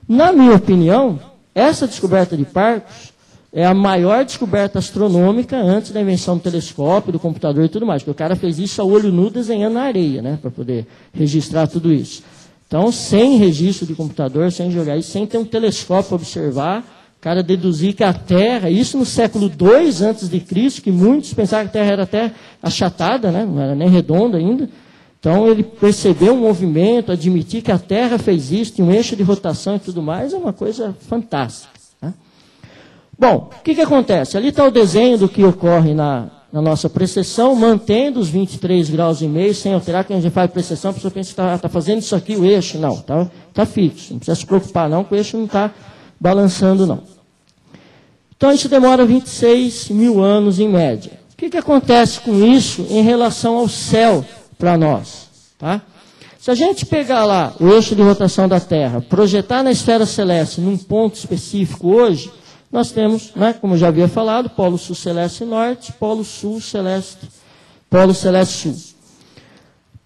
Na minha opinião, essa descoberta de Parcos é a maior descoberta astronômica antes da invenção do telescópio, do computador e tudo mais, porque o cara fez isso a olho nu desenhando na areia, né, para poder registrar tudo isso. Então, sem registro de computador, sem jogar isso, sem ter um telescópio para observar, o cara deduzir que a Terra, isso no século II a.C., que muitos pensavam que a Terra era até achatada, né, não era nem redonda ainda. Então, ele percebeu um movimento, admitir que a Terra fez isso, tinha um eixo de rotação e tudo mais, é uma coisa fantástica. Né? Bom, o que acontece? Ali está o desenho do que ocorre na nossa precessão, mantendo os 23 graus e meio, sem alterar, que a gente faz precessão, a pessoa pensa que está fazendo isso aqui, o eixo. Não, está fixo, não precisa se preocupar não, que o eixo não está balançando não. Então, isso demora 26.000 anos em média. O que acontece com isso em relação ao céu para nós? Tá? Se a gente pegar lá o eixo de rotação da Terra, projetar na esfera celeste num ponto específico hoje, nós temos, né, como eu já havia falado, polo sul celeste norte, polo sul celeste, polo celeste sul.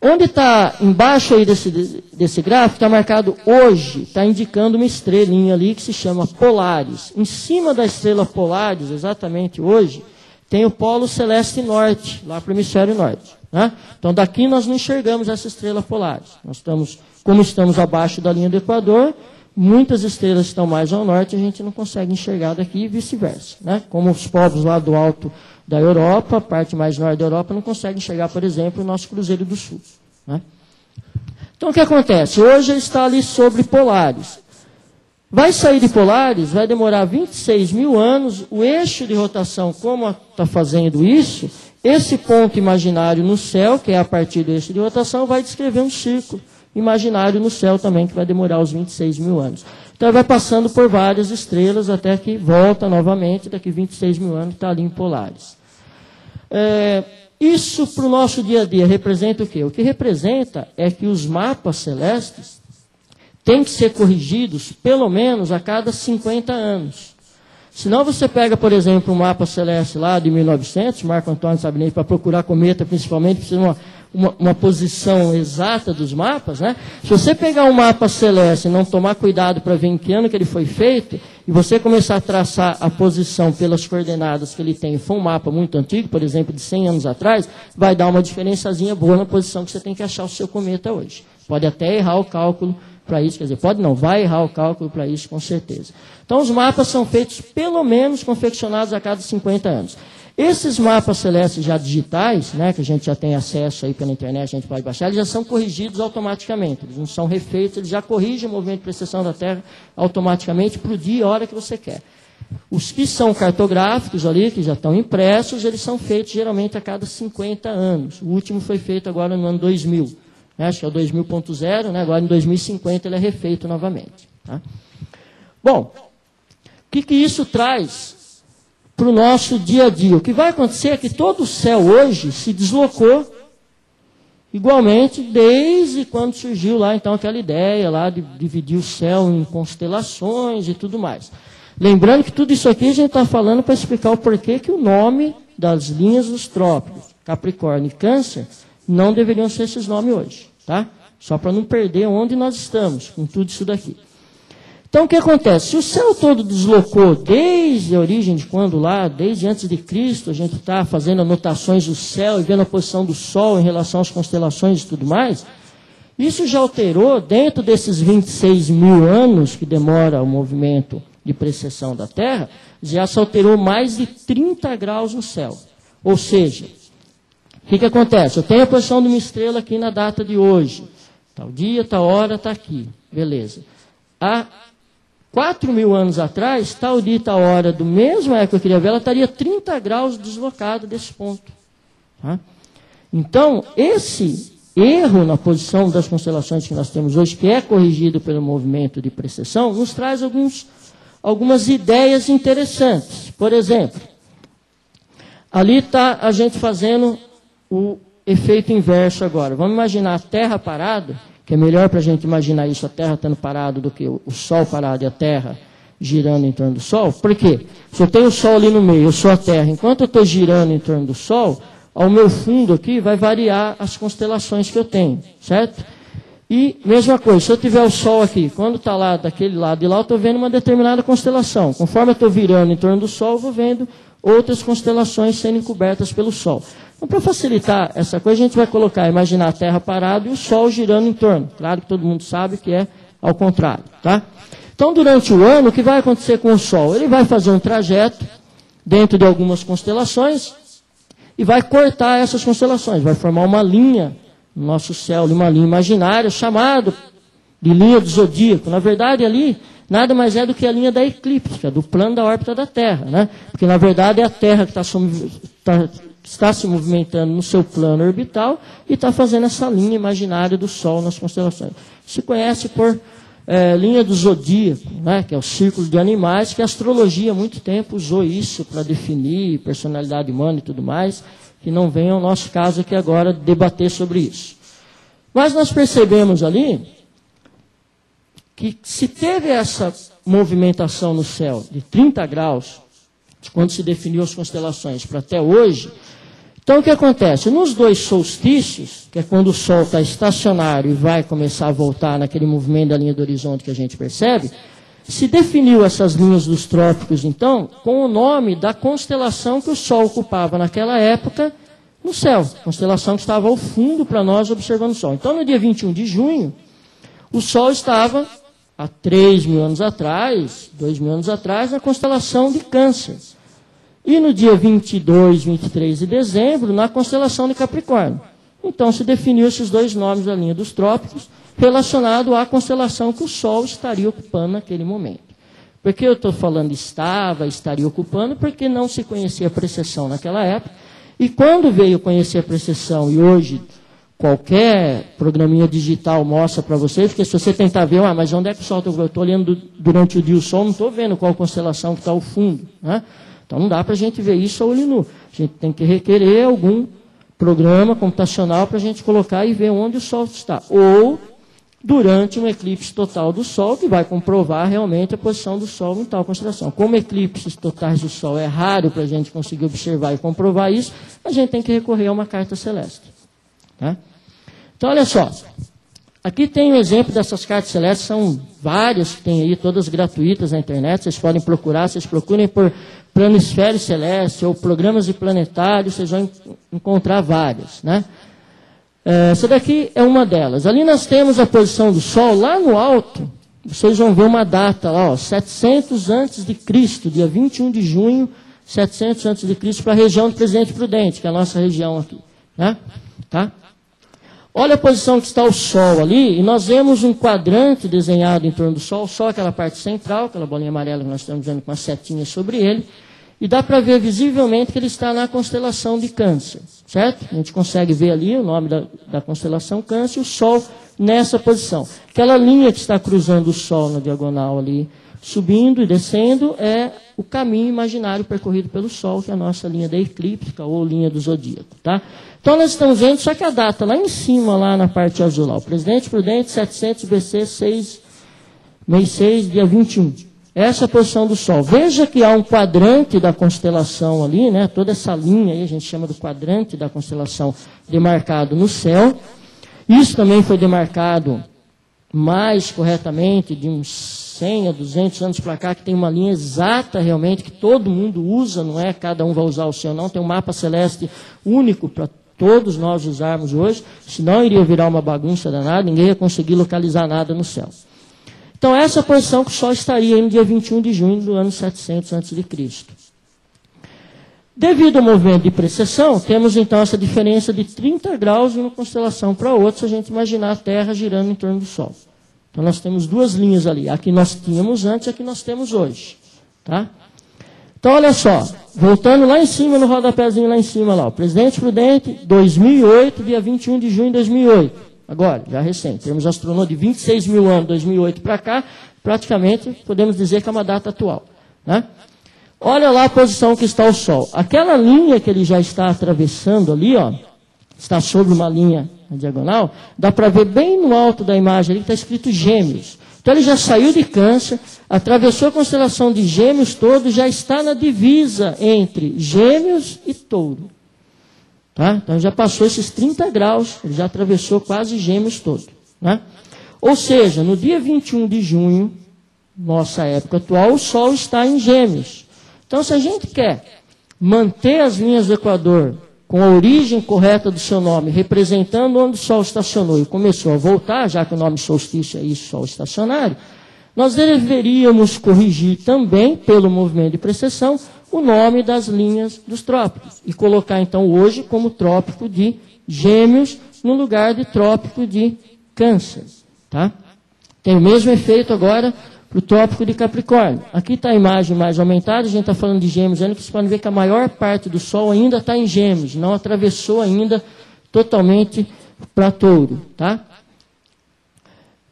Onde está embaixo aí desse gráfico, está marcado hoje, está indicando uma estrelinha ali que se chama Polaris. Em cima da estrela Polaris, exatamente hoje, tem o polo celeste norte, lá para o hemisfério norte. Né? Então daqui nós não enxergamos essa estrela Polaris. Nós estamos, como estamos abaixo da linha do Equador, muitas estrelas estão mais ao norte, a gente não consegue enxergar daqui e vice-versa. Né? Como os povos lá do alto da Europa, a parte mais norte da Europa, não conseguem enxergar, por exemplo, o nosso Cruzeiro do Sul. Né? Então o que acontece? Hoje ele está ali sobre Polaris. Vai sair de Polaris, vai demorar 26.000 anos, o eixo de rotação, como está fazendo isso, esse ponto imaginário no céu, que é a partir do eixo de rotação, vai descrever um círculo imaginário no céu também, que vai demorar os 26.000 anos. Então, vai passando por várias estrelas até que volta novamente, daqui 26.000 anos, está ali em Polaris. Isso, para o nosso dia a dia, representa o quê? O que representa é que os mapas celestes têm que ser corrigidos, pelo menos, a cada 50 anos. Senão você pega, por exemplo, um mapa celeste lá de 1900, Marco Antônio Sabinete, para procurar cometa, principalmente, precisa uma posição exata dos mapas, né? Se você pegar um mapa celeste e não tomar cuidado para ver em que ano que ele foi feito, e você começar a traçar a posição pelas coordenadas que ele tem, for um mapa muito antigo, por exemplo, de 100 anos atrás, vai dar uma diferençazinha boa na posição que você tem que achar o seu cometa hoje. Pode até errar o cálculo para isso, quer dizer, pode não, vai errar o cálculo para isso com certeza. Então, os mapas são feitos, pelo menos, confeccionados a cada 50 anos. Esses mapas celestes já digitais, né, que a gente já tem acesso aí pela internet, a gente pode baixar, eles já são corrigidos automaticamente, eles não são refeitos, eles já corrigem o movimento de precessão da Terra automaticamente para o dia e a hora que você quer. Os que são cartográficos ali, que já estão impressos, eles são feitos geralmente a cada 50 anos. O último foi feito agora no ano 2000. Acho que é o 2000.0, né? Agora em 2050 ele é refeito novamente. Tá? Bom, o que isso traz para o nosso dia a dia? O que vai acontecer é que todo o céu hoje se deslocou Igualmente, desde quando surgiu lá, então, aquela ideia lá de dividir o céu em constelações e tudo mais. Lembrando que tudo isso aqui a gente está falando para explicar o porquê que o nome das linhas dos trópicos, Capricórnio e Câncer, não deveriam ser esses nomes hoje, tá? Só para não perder onde nós estamos com tudo isso daqui. Então, o que acontece? Se o céu todo deslocou desde a origem de quando lá, desde antes de Cristo, a gente está fazendo anotações do céu e vendo a posição do Sol em relação às constelações e tudo mais, isso já alterou, dentro desses 26 mil anos que demora o movimento de precessão da Terra, já se alterou mais de 30 graus no céu. Ou seja, o que acontece? Eu tenho a posição de uma estrela aqui na data de hoje. Tal dia, tal hora, está aqui. Beleza. Há 4 mil anos atrás, tal dia, tal hora, do mesmo época que eu queria ver, ela estaria 30 graus deslocada desse ponto. Tá? Então, esse erro na posição das constelações que nós temos hoje, que é corrigido pelo movimento de precessão, nos traz algumas ideias interessantes. Por exemplo, ali está a gente fazendo o efeito inverso agora. Vamos imaginar a Terra parada, que é melhor para a gente imaginar isso, a Terra estando parada, do que o Sol parado e a Terra girando em torno do Sol. Por quê? Se eu tenho o Sol ali no meio, eu sou a Terra, enquanto eu estou girando em torno do Sol, ao meu fundo aqui vai variar as constelações que eu tenho, certo? E, mesma coisa, se eu tiver o Sol aqui, quando está lá daquele lado de lá, eu estou vendo uma determinada constelação. Conforme eu estou virando em torno do Sol, eu vou vendo outras constelações sendo cobertas pelo Sol. Então, para facilitar essa coisa, a gente vai imaginar a Terra parada e o Sol girando em torno. Claro que todo mundo sabe que é ao contrário, tá? Então, durante o ano, o que vai acontecer com o Sol? Ele vai fazer um trajeto dentro de algumas constelações e vai cortar essas constelações, vai formar uma linha no nosso céu, uma linha imaginária, chamada de linha do zodíaco. Na verdade, ali, nada mais é do que a linha da eclíptica, do plano da órbita da Terra, né? Porque, na verdade, é a Terra que está se movimentando no seu plano orbital e está fazendo essa linha imaginária do Sol nas constelações. Se conhece por linha do zodíaco, né? Que é o círculo de animais, que a astrologia há muito tempo usou isso para definir personalidade humana e tudo mais, que não vem ao nosso caso aqui agora debater sobre isso. Mas nós percebemos ali que se teve essa movimentação no céu de 30 graus, quando se definiu as constelações, para até hoje, então o que acontece? Nos 2 solstícios, que é quando o Sol está estacionário e vai começar a voltar naquele movimento da linha do horizonte que a gente percebe, se definiu essas linhas dos trópicos, então, com o nome da constelação que o Sol ocupava naquela época no céu. Constelação que estava ao fundo para nós observando o Sol. Então, no dia 21 de junho, o Sol estava, há 3 mil anos atrás, 2 mil anos atrás, na constelação de Câncer. E no dia 22, 23 de dezembro, na constelação de Capricórnio. Então, se definiu esses 2 nomes da linha dos trópicos, relacionado à constelação que o Sol estaria ocupando naquele momento. Por que eu estou falando estaria ocupando? Porque não se conhecia a precessão naquela época. E quando veio conhecer a precessão, e hoje qualquer programinha digital mostra para vocês, porque se você tentar ver, mas onde é que o Sol está? Eu estou olhando durante o dia o Sol, não estou vendo qual constelação que está ao fundo, né? Então não dá para a gente ver isso a olho nu. A gente tem que requerer algum programa computacional para a gente colocar e ver onde o Sol está. Ou durante um eclipse total do Sol, que vai comprovar realmente a posição do Sol em tal constelação. Como eclipses totais do Sol é raro para a gente conseguir observar e comprovar isso, a gente tem que recorrer a uma carta celeste. Tá? Então, olha só. Aqui tem um exemplo dessas cartas celestes, são várias que tem aí, todas gratuitas na internet, vocês podem procurar, vocês procurem por planisfério celeste ou programas de planetário, vocês vão encontrar várias, né? Essa daqui é uma delas. Ali nós temos a posição do Sol, lá no alto, vocês vão ver uma data lá, ó, 700 a.C., dia 21 de junho, 700 a.C., para a região do Presidente Prudente, que é a nossa região aqui, né? Tá? Olha a posição que está o Sol ali, e nós vemos um quadrante desenhado em torno do Sol, só aquela parte central, aquela bolinha amarela que nós estamos vendo com uma setinha sobre ele, e dá para ver visivelmente que ele está na constelação de Câncer, certo? A gente consegue ver ali o nome da constelação Câncer, o Sol nessa posição. Aquela linha que está cruzando o Sol na diagonal ali, subindo e descendo, é o caminho imaginário percorrido pelo Sol, que é a nossa linha da eclíptica ou linha do zodíaco. Tá? Então nós estamos vendo, só que a data lá em cima, lá na parte azul, lá, o Presidente Prudente, 700 BC, 6, mês 6, dia 21. Essa é a posição do Sol. Veja que há um quadrante da constelação ali, né? Toda essa linha aí a gente chama do quadrante da constelação demarcado no céu. Isso também foi demarcado mais corretamente de uns 100 a 200 anos para cá, que tem uma linha exata realmente, que todo mundo usa, não é cada um vai usar o seu não, tem um mapa celeste único para todos nós usarmos hoje, senão iria virar uma bagunça danada, ninguém ia conseguir localizar nada no céu. Então, essa é a posição que o Sol estaria no dia 21 de junho do ano 700 a.C. Devido ao movimento de precessão, temos então essa diferença de 30 graus de uma constelação para outra, se a gente imaginar a Terra girando em torno do Sol. Então, nós temos duas linhas ali, a que nós tínhamos antes e a que nós temos hoje. Tá? Então, olha só, voltando lá em cima, no rodapézinho lá em cima, lá, o Presidente Prudente, 2008, dia 21 de junho de 2008. Agora, já recente, temos astronômico de 26 mil anos, 2008 para cá, praticamente podemos dizer que é uma data atual. Né? Olha lá a posição que está o Sol. Aquela linha que ele já está atravessando ali, ó, está sobre uma linha diagonal, dá para ver bem no alto da imagem ali que está escrito Gêmeos. Então ele já saiu de Câncer, atravessou a constelação de Gêmeos todo, já está na divisa entre Gêmeos e Touro. Tá? Então já passou esses 30 graus, ele já atravessou quase Gêmeos todo. Né? Ou seja, no dia 21 de junho, nossa época atual, o Sol está em Gêmeos. Então se a gente quer manter as linhas do Equador com a origem correta do seu nome, representando onde o Sol estacionou e começou a voltar, já que o nome solstício é isso, Sol estacionário, nós deveríamos corrigir também, pelo movimento de precessão, o nome das linhas dos trópicos. E colocar, então, hoje como trópico de Gêmeos, no lugar de trópico de Câncer. Tá? Tem o mesmo efeito agora para o trópico de Capricórnio. Aqui está a imagem mais aumentada, a gente está falando de Gêmeos, ainda que vocês podem ver que a maior parte do Sol ainda está em Gêmeos, não atravessou ainda totalmente para Touro. Tá?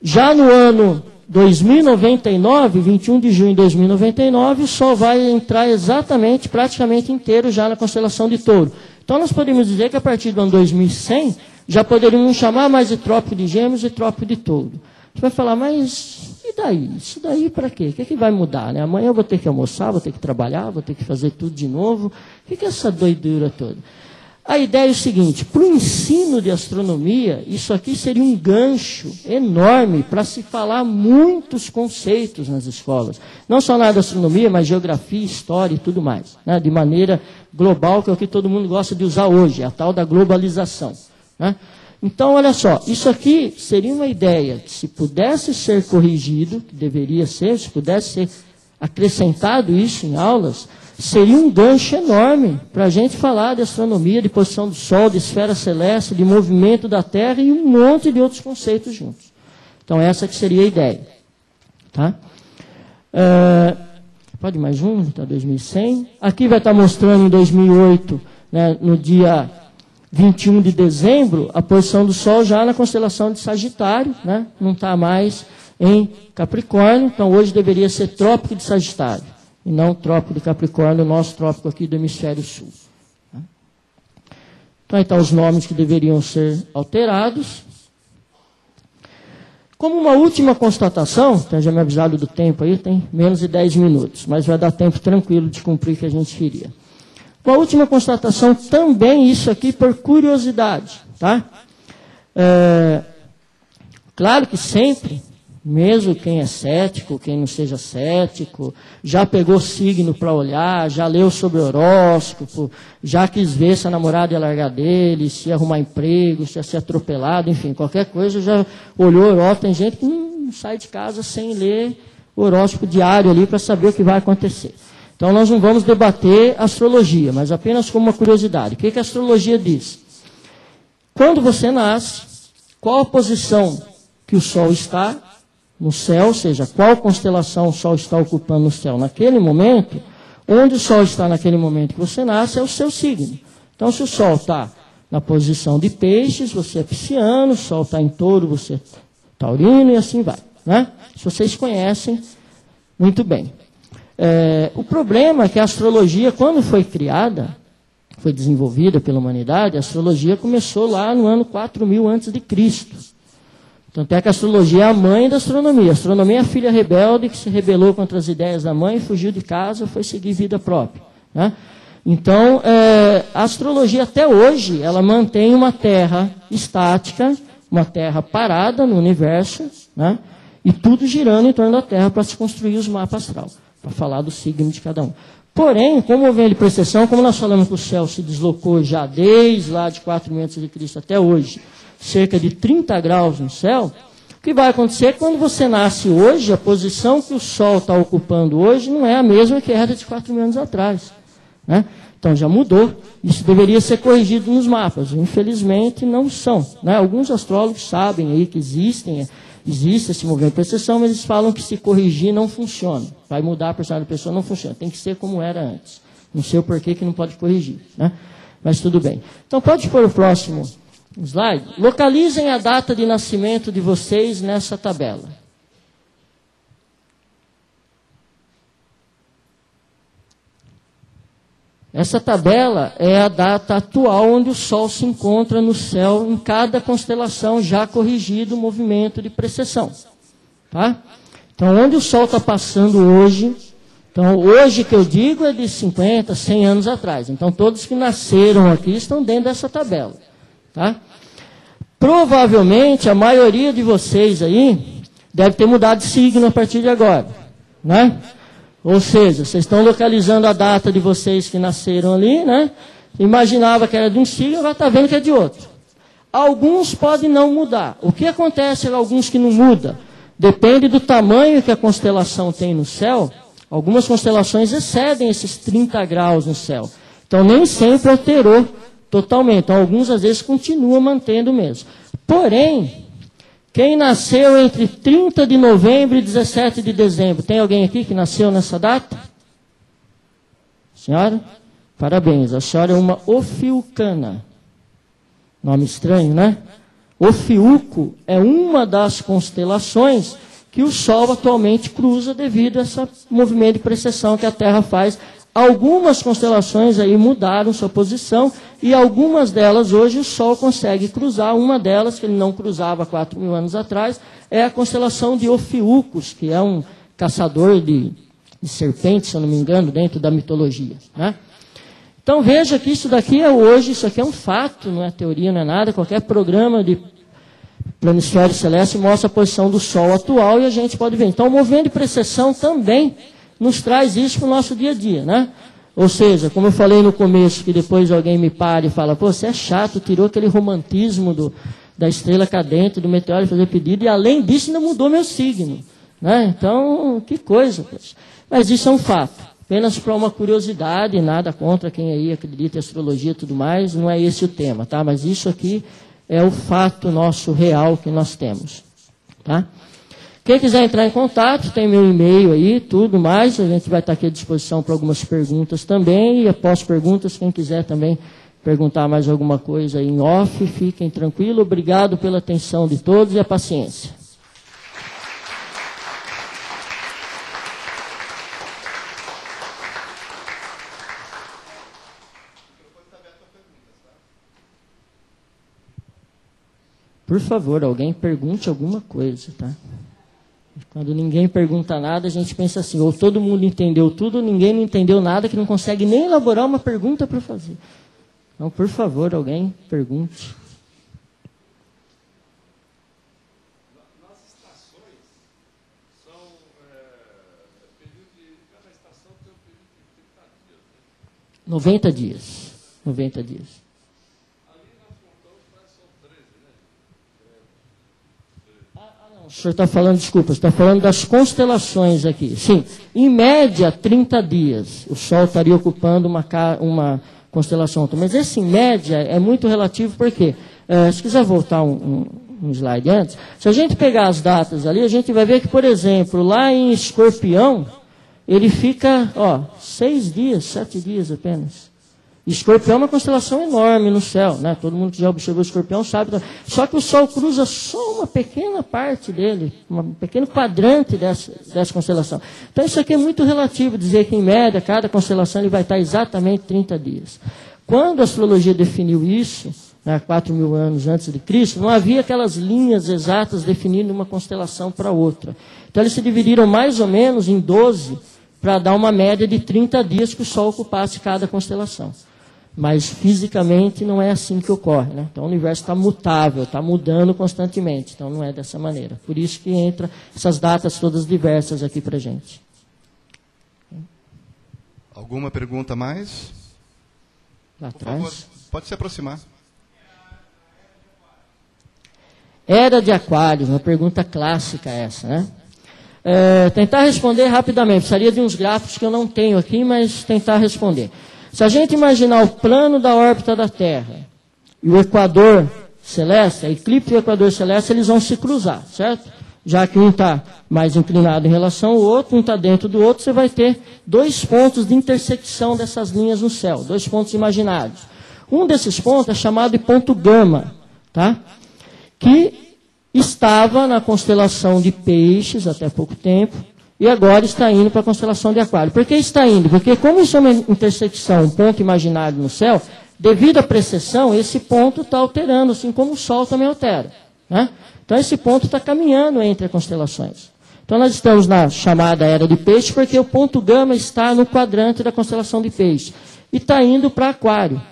Já no ano 2099, 21 de junho de 2099, o Sol vai entrar exatamente, praticamente inteiro já na constelação de Touro. Então nós podemos dizer que a partir do ano 2100, já poderíamos chamar mais de trópico de Gêmeos e trópico de Touro. Você vai falar, mas e daí? Isso daí para quê? O que é que vai mudar? Né? Amanhã eu vou ter que almoçar, vou ter que trabalhar, vou ter que fazer tudo de novo. O que é essa doidura toda? A ideia é o seguinte, para o ensino de astronomia, isso aqui seria um gancho enorme para se falar muitos conceitos nas escolas. Não só na área da astronomia, mas geografia, história e tudo mais. Né? De maneira global, que é o que todo mundo gosta de usar hoje, a tal da globalização. Né? Então, olha só, isso aqui seria uma ideia que se pudesse ser corrigido, que deveria ser, se pudesse ser acrescentado isso em aulas, seria um gancho enorme para a gente falar de astronomia, de posição do Sol, de esfera celeste, de movimento da Terra e um monte de outros conceitos juntos. Então, essa que seria a ideia. Tá? Pode mais um, está 2100. Aqui vai estar mostrando em 2008, né, no dia 21 de dezembro, a posição do Sol já na constelação de Sagitário, né, não está mais em Capricórnio, então hoje deveria ser trópico de Sagitário. E não trópico de Capricórnio, o nosso trópico aqui do hemisfério sul. Então, aí estão os nomes que deveriam ser alterados. Como uma última constatação, então já me avisaram do tempo aí, tem menos de 10 minutos, mas vai dar tempo tranquilo de cumprir o que a gente queria. Uma última constatação, também isso aqui por curiosidade. Tá? Claro que sempre, mesmo quem é cético, quem não seja cético, já pegou signo para olhar, já leu sobre horóscopo, já quis ver se a namorada ia largar dele, se ia arrumar emprego, se ia ser atropelado, enfim, qualquer coisa, já olhou horóscopo. Tem gente que não sai de casa sem ler o horóscopo diário ali para saber o que vai acontecer. Então nós não vamos debater astrologia, mas apenas como uma curiosidade. O que a astrologia diz? Quando você nasce, qual a posição que o Sol está no céu, ou seja, qual constelação o Sol está ocupando no céu naquele momento, onde o Sol está naquele momento que você nasce é o seu signo. Então, se o Sol está na posição de peixes, você é pisciano, o Sol está em touro, você é taurino e assim vai. Né? Se vocês conhecem, muito bem. O problema é que a astrologia, quando foi criada, foi desenvolvida pela humanidade, a astrologia começou lá no ano 4000 a.C. Tanto é que a astrologia é a mãe da astronomia. A astronomia é a filha rebelde que se rebelou contra as ideias da mãe, fugiu de casa, foi seguir vida própria, né? Então, a astrologia até hoje, ela mantém uma Terra estática, uma Terra parada no universo, né? E tudo girando em torno da Terra para se construir os mapas astral, para falar do signo de cada um. Porém, como movimento de precessão, como nós falamos que o céu se deslocou já desde lá de 4000 a.C. até hoje, cerca de 30 graus no céu, o que vai acontecer quando você nasce hoje, a posição que o Sol está ocupando hoje não é a mesma que era de 4000 anos atrás, né? Então já mudou. Isso deveria ser corrigido nos mapas. Infelizmente não são, né? Alguns astrólogos sabem aí que existe esse movimento de precessão, mas eles falam que se corrigir não funciona. Vai mudar a personalidade da pessoa, não funciona. Tem que ser como era antes. Não sei o porquê que não pode corrigir, né? Mas tudo bem. Então pode pôr o próximo slide. Localizem a data de nascimento de vocês nessa tabela. Essa tabela é a data atual onde o Sol se encontra no céu em cada constelação, já corrigido o movimento de precessão. Tá? Então, onde o Sol está passando hoje, então hoje que eu digo é de 50, 100 anos atrás. Então, todos que nasceram aqui estão dentro dessa tabela. Tá? Provavelmente, a maioria de vocês aí deve ter mudado de signo a partir de agora, né? Ou seja, vocês estão localizando a data de vocês que nasceram ali, né? Imaginava que era de um signo, agora está vendo que é de outro. Alguns podem não mudar. O que acontece com alguns que não mudam? Depende do tamanho que a constelação tem no céu. Algumas constelações excedem esses 30 graus no céu. Então, nem sempre alterou totalmente. Então, alguns, às vezes, continuam mantendo mesmo. Porém, quem nasceu entre 30 de novembro e 17 de dezembro? Tem alguém aqui que nasceu nessa data? Senhora? Parabéns, a senhora é uma Ofiucana. Nome estranho, né? Ofiuco é uma das constelações que o Sol atualmente cruza devido a esse movimento de precessão que a Terra faz. Algumas constelações aí mudaram sua posição e algumas delas hoje o Sol consegue cruzar. Uma delas, que ele não cruzava 4000 anos atrás, é a constelação de Ofiucos, que é um caçador de serpentes, se eu não me engano, dentro da mitologia, né? Então veja que isso daqui é hoje, isso aqui é um fato, não é teoria, não é nada. Qualquer programa de planisfério celeste mostra a posição do Sol atual e a gente pode ver. Então o movimento de precessão também nos traz isso para o nosso dia a dia, né? Ou seja, como eu falei no começo, que depois alguém me para e fala, pô, você é chato, tirou aquele romantismo da estrela cadente, do meteoro, fazer pedido, e além disso ainda mudou meu signo, né? Então, que coisa, poxa. Mas isso é um fato, apenas para uma curiosidade, nada contra quem aí acredita em astrologia e tudo mais, não é esse o tema, tá? Mas isso aqui é o fato nosso real que nós temos, tá? Quem quiser entrar em contato, tem meu e-mail aí, tudo mais. A gente vai estar aqui à disposição para algumas perguntas também. E após perguntas, quem quiser também perguntar mais alguma coisa aí em off, fiquem tranquilos. Obrigado pela atenção de todos e a paciência. Por favor, alguém pergunte alguma coisa, tá? Quando ninguém pergunta nada, a gente pensa assim, ou todo mundo entendeu tudo, ou ninguém não entendeu nada, que não consegue nem elaborar uma pergunta para fazer. Então, por favor, alguém pergunte. Nas estações, são período de... Cada estação tem um período de 30 dias, né? 90 dias. 90 dias. O senhor está falando, desculpa, você está falando das constelações aqui. Sim, em média, 30 dias. O Sol estaria ocupando uma constelação. Mas esse em média é muito relativo, porque, se quiser voltar um slide antes, se a gente pegar as datas ali, a gente vai ver que, por exemplo, lá em Escorpião, ele fica, 6 dias, 7 dias apenas. Escorpião é uma constelação enorme no céu, né? Todo mundo que já observou o Escorpião sabe. Só que o Sol cruza só uma pequena parte dele, um pequeno quadrante dessa constelação. Então isso aqui é muito relativo, dizer que em média cada constelação ele vai estar exatamente 30 dias. Quando a astrologia definiu isso, 4.000 anos antes de Cristo, não havia aquelas linhas exatas definindo uma constelação para outra. Então eles se dividiram mais ou menos em 12 para dar uma média de 30 dias que o Sol ocupasse cada constelação. Mas fisicamente não é assim que ocorre, né? Então o universo está mutável, está mudando constantemente. Então não é dessa maneira. Por isso que entra essas datas todas diversas aqui para a gente. Alguma pergunta mais? Lá Por atrás. favor, pode se aproximar. Era de Aquário, uma pergunta clássica essa, né? Tentar responder rapidamente. Precisaria de uns gráficos que eu não tenho aqui, mas tentar responder. Se a gente imaginar o plano da órbita da Terra e o equador celeste, a eclipse e o equador celeste, eles vão se cruzar, certo? Já que um está mais inclinado em relação ao outro, um está dentro do outro, você vai ter 2 pontos de intersecção dessas linhas no céu, 2 pontos imaginários. Um desses pontos é chamado de ponto gama, tá? Que estava na constelação de Peixes até pouco tempo, e agora está indo para a constelação de Aquário. Por que está indo? Porque como isso é uma intersecção, um ponto imaginário no céu, devido à precessão, esse ponto está alterando, assim como o Sol também altera, né? Então esse ponto está caminhando entre as constelações. Então nós estamos na chamada Era de Peixe, porque o ponto gama está no quadrante da constelação de Peixe. E está indo para Aquário,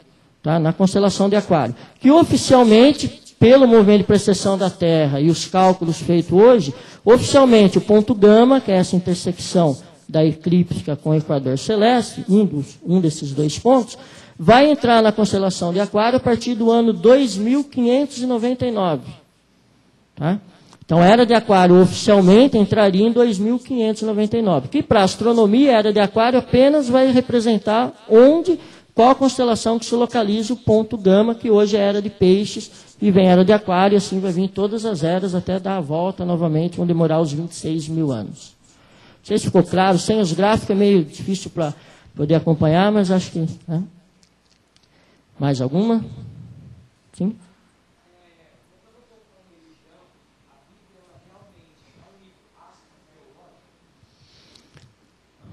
tá? Na constelação de Aquário. Que oficialmente, pelo movimento de precessão da Terra e os cálculos feitos hoje, oficialmente o ponto gama, que é essa intersecção da eclíptica com o equador celeste, um desses 2 pontos, vai entrar na constelação de Aquário a partir do ano 2599. Tá? Então, a Era de Aquário oficialmente entraria em 2599, que para a astronomia, a Era de Aquário apenas vai representar qual a constelação que se localiza o ponto gama, que hoje é a Era de Peixes, e vem a Era de Aquário, e assim vai vir todas as eras até dar a volta novamente, vão demorar os 26.000 anos. Não sei se ficou claro, sem os gráficos é meio difícil para poder acompanhar, mas acho que... Né? Mais alguma? Sim?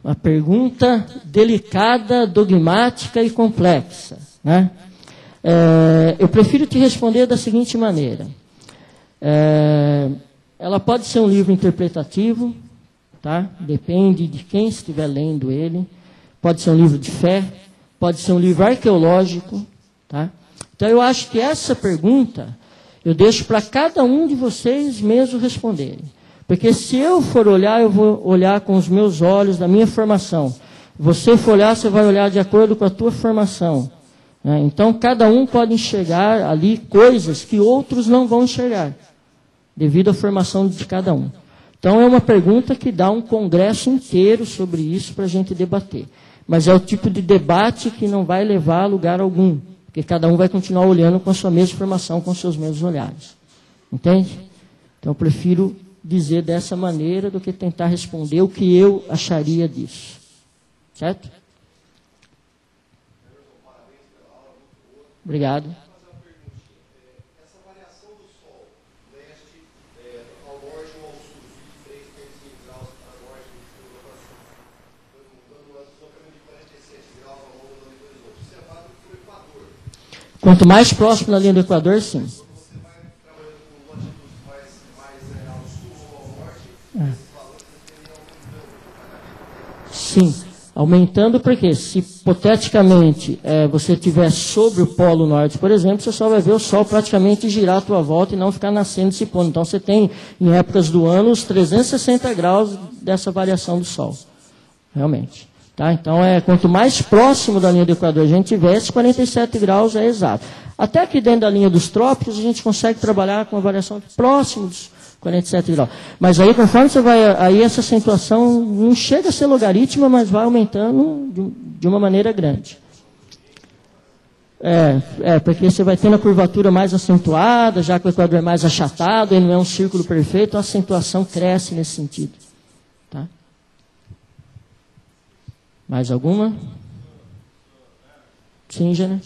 Uma pergunta delicada, dogmática e complexa, né? Eu prefiro te responder da seguinte maneira. Ela pode ser um livro interpretativo, tá? Depende de quem estiver lendo ele. Pode ser um livro de fé, pode ser um livro arqueológico, tá? Então eu acho que essa pergunta eu deixo para cada um de vocês mesmo responderem. Porque se eu for olhar, eu vou olhar com os meus olhos da minha formação. Você for olhar, você vai olhar de acordo com a tua formação. Né? Então, cada um pode enxergar ali coisas que outros não vão enxergar, devido à formação de cada um. Então, é uma pergunta que dá um congresso inteiro sobre isso para a gente debater. Mas é o tipo de debate que não vai levar a lugar algum, porque cada um vai continuar olhando com a sua mesma formação, com os seus mesmos olhares. Entende? Então, eu prefiro dizer dessa maneira do que tentar responder o que eu acharia disso. Certo? Obrigado. Essa variação do Sol, leste ao norte ou ao sul, 23, 35 graus para norte, 25 graus para sul, dando um deslocamento de 47 graus ao longo da linha do horizonte. Observado que foi o Equador. Quanto mais próximo da linha do Equador, sim. Quando você vai trabalhando com latitudes mais ao sul ou ao norte, esses valores teriam aumentando. Sim. Aumentando porque, se hipoteticamente você estiver sobre o Polo Norte, por exemplo, você só vai ver o Sol praticamente girar a tua volta e não ficar nascendo e se pondo. Então você tem, em épocas do ano, os 360 graus dessa variação do Sol. Realmente. Tá? Então, quanto mais próximo da linha do Equador a gente tiver, esses 47 graus é exato. Até aqui dentro da linha dos trópicos, a gente consegue trabalhar com uma variação próxima dos 47 graus. Mas aí, conforme você vai, aí essa acentuação não chega a ser logarítmica, mas vai aumentando de uma maneira grande. Porque você vai tendo a curvatura mais acentuada, já que o Equador é mais achatado, ele não é um círculo perfeito, a acentuação cresce nesse sentido. Tá? Mais alguma? Sim, Jana?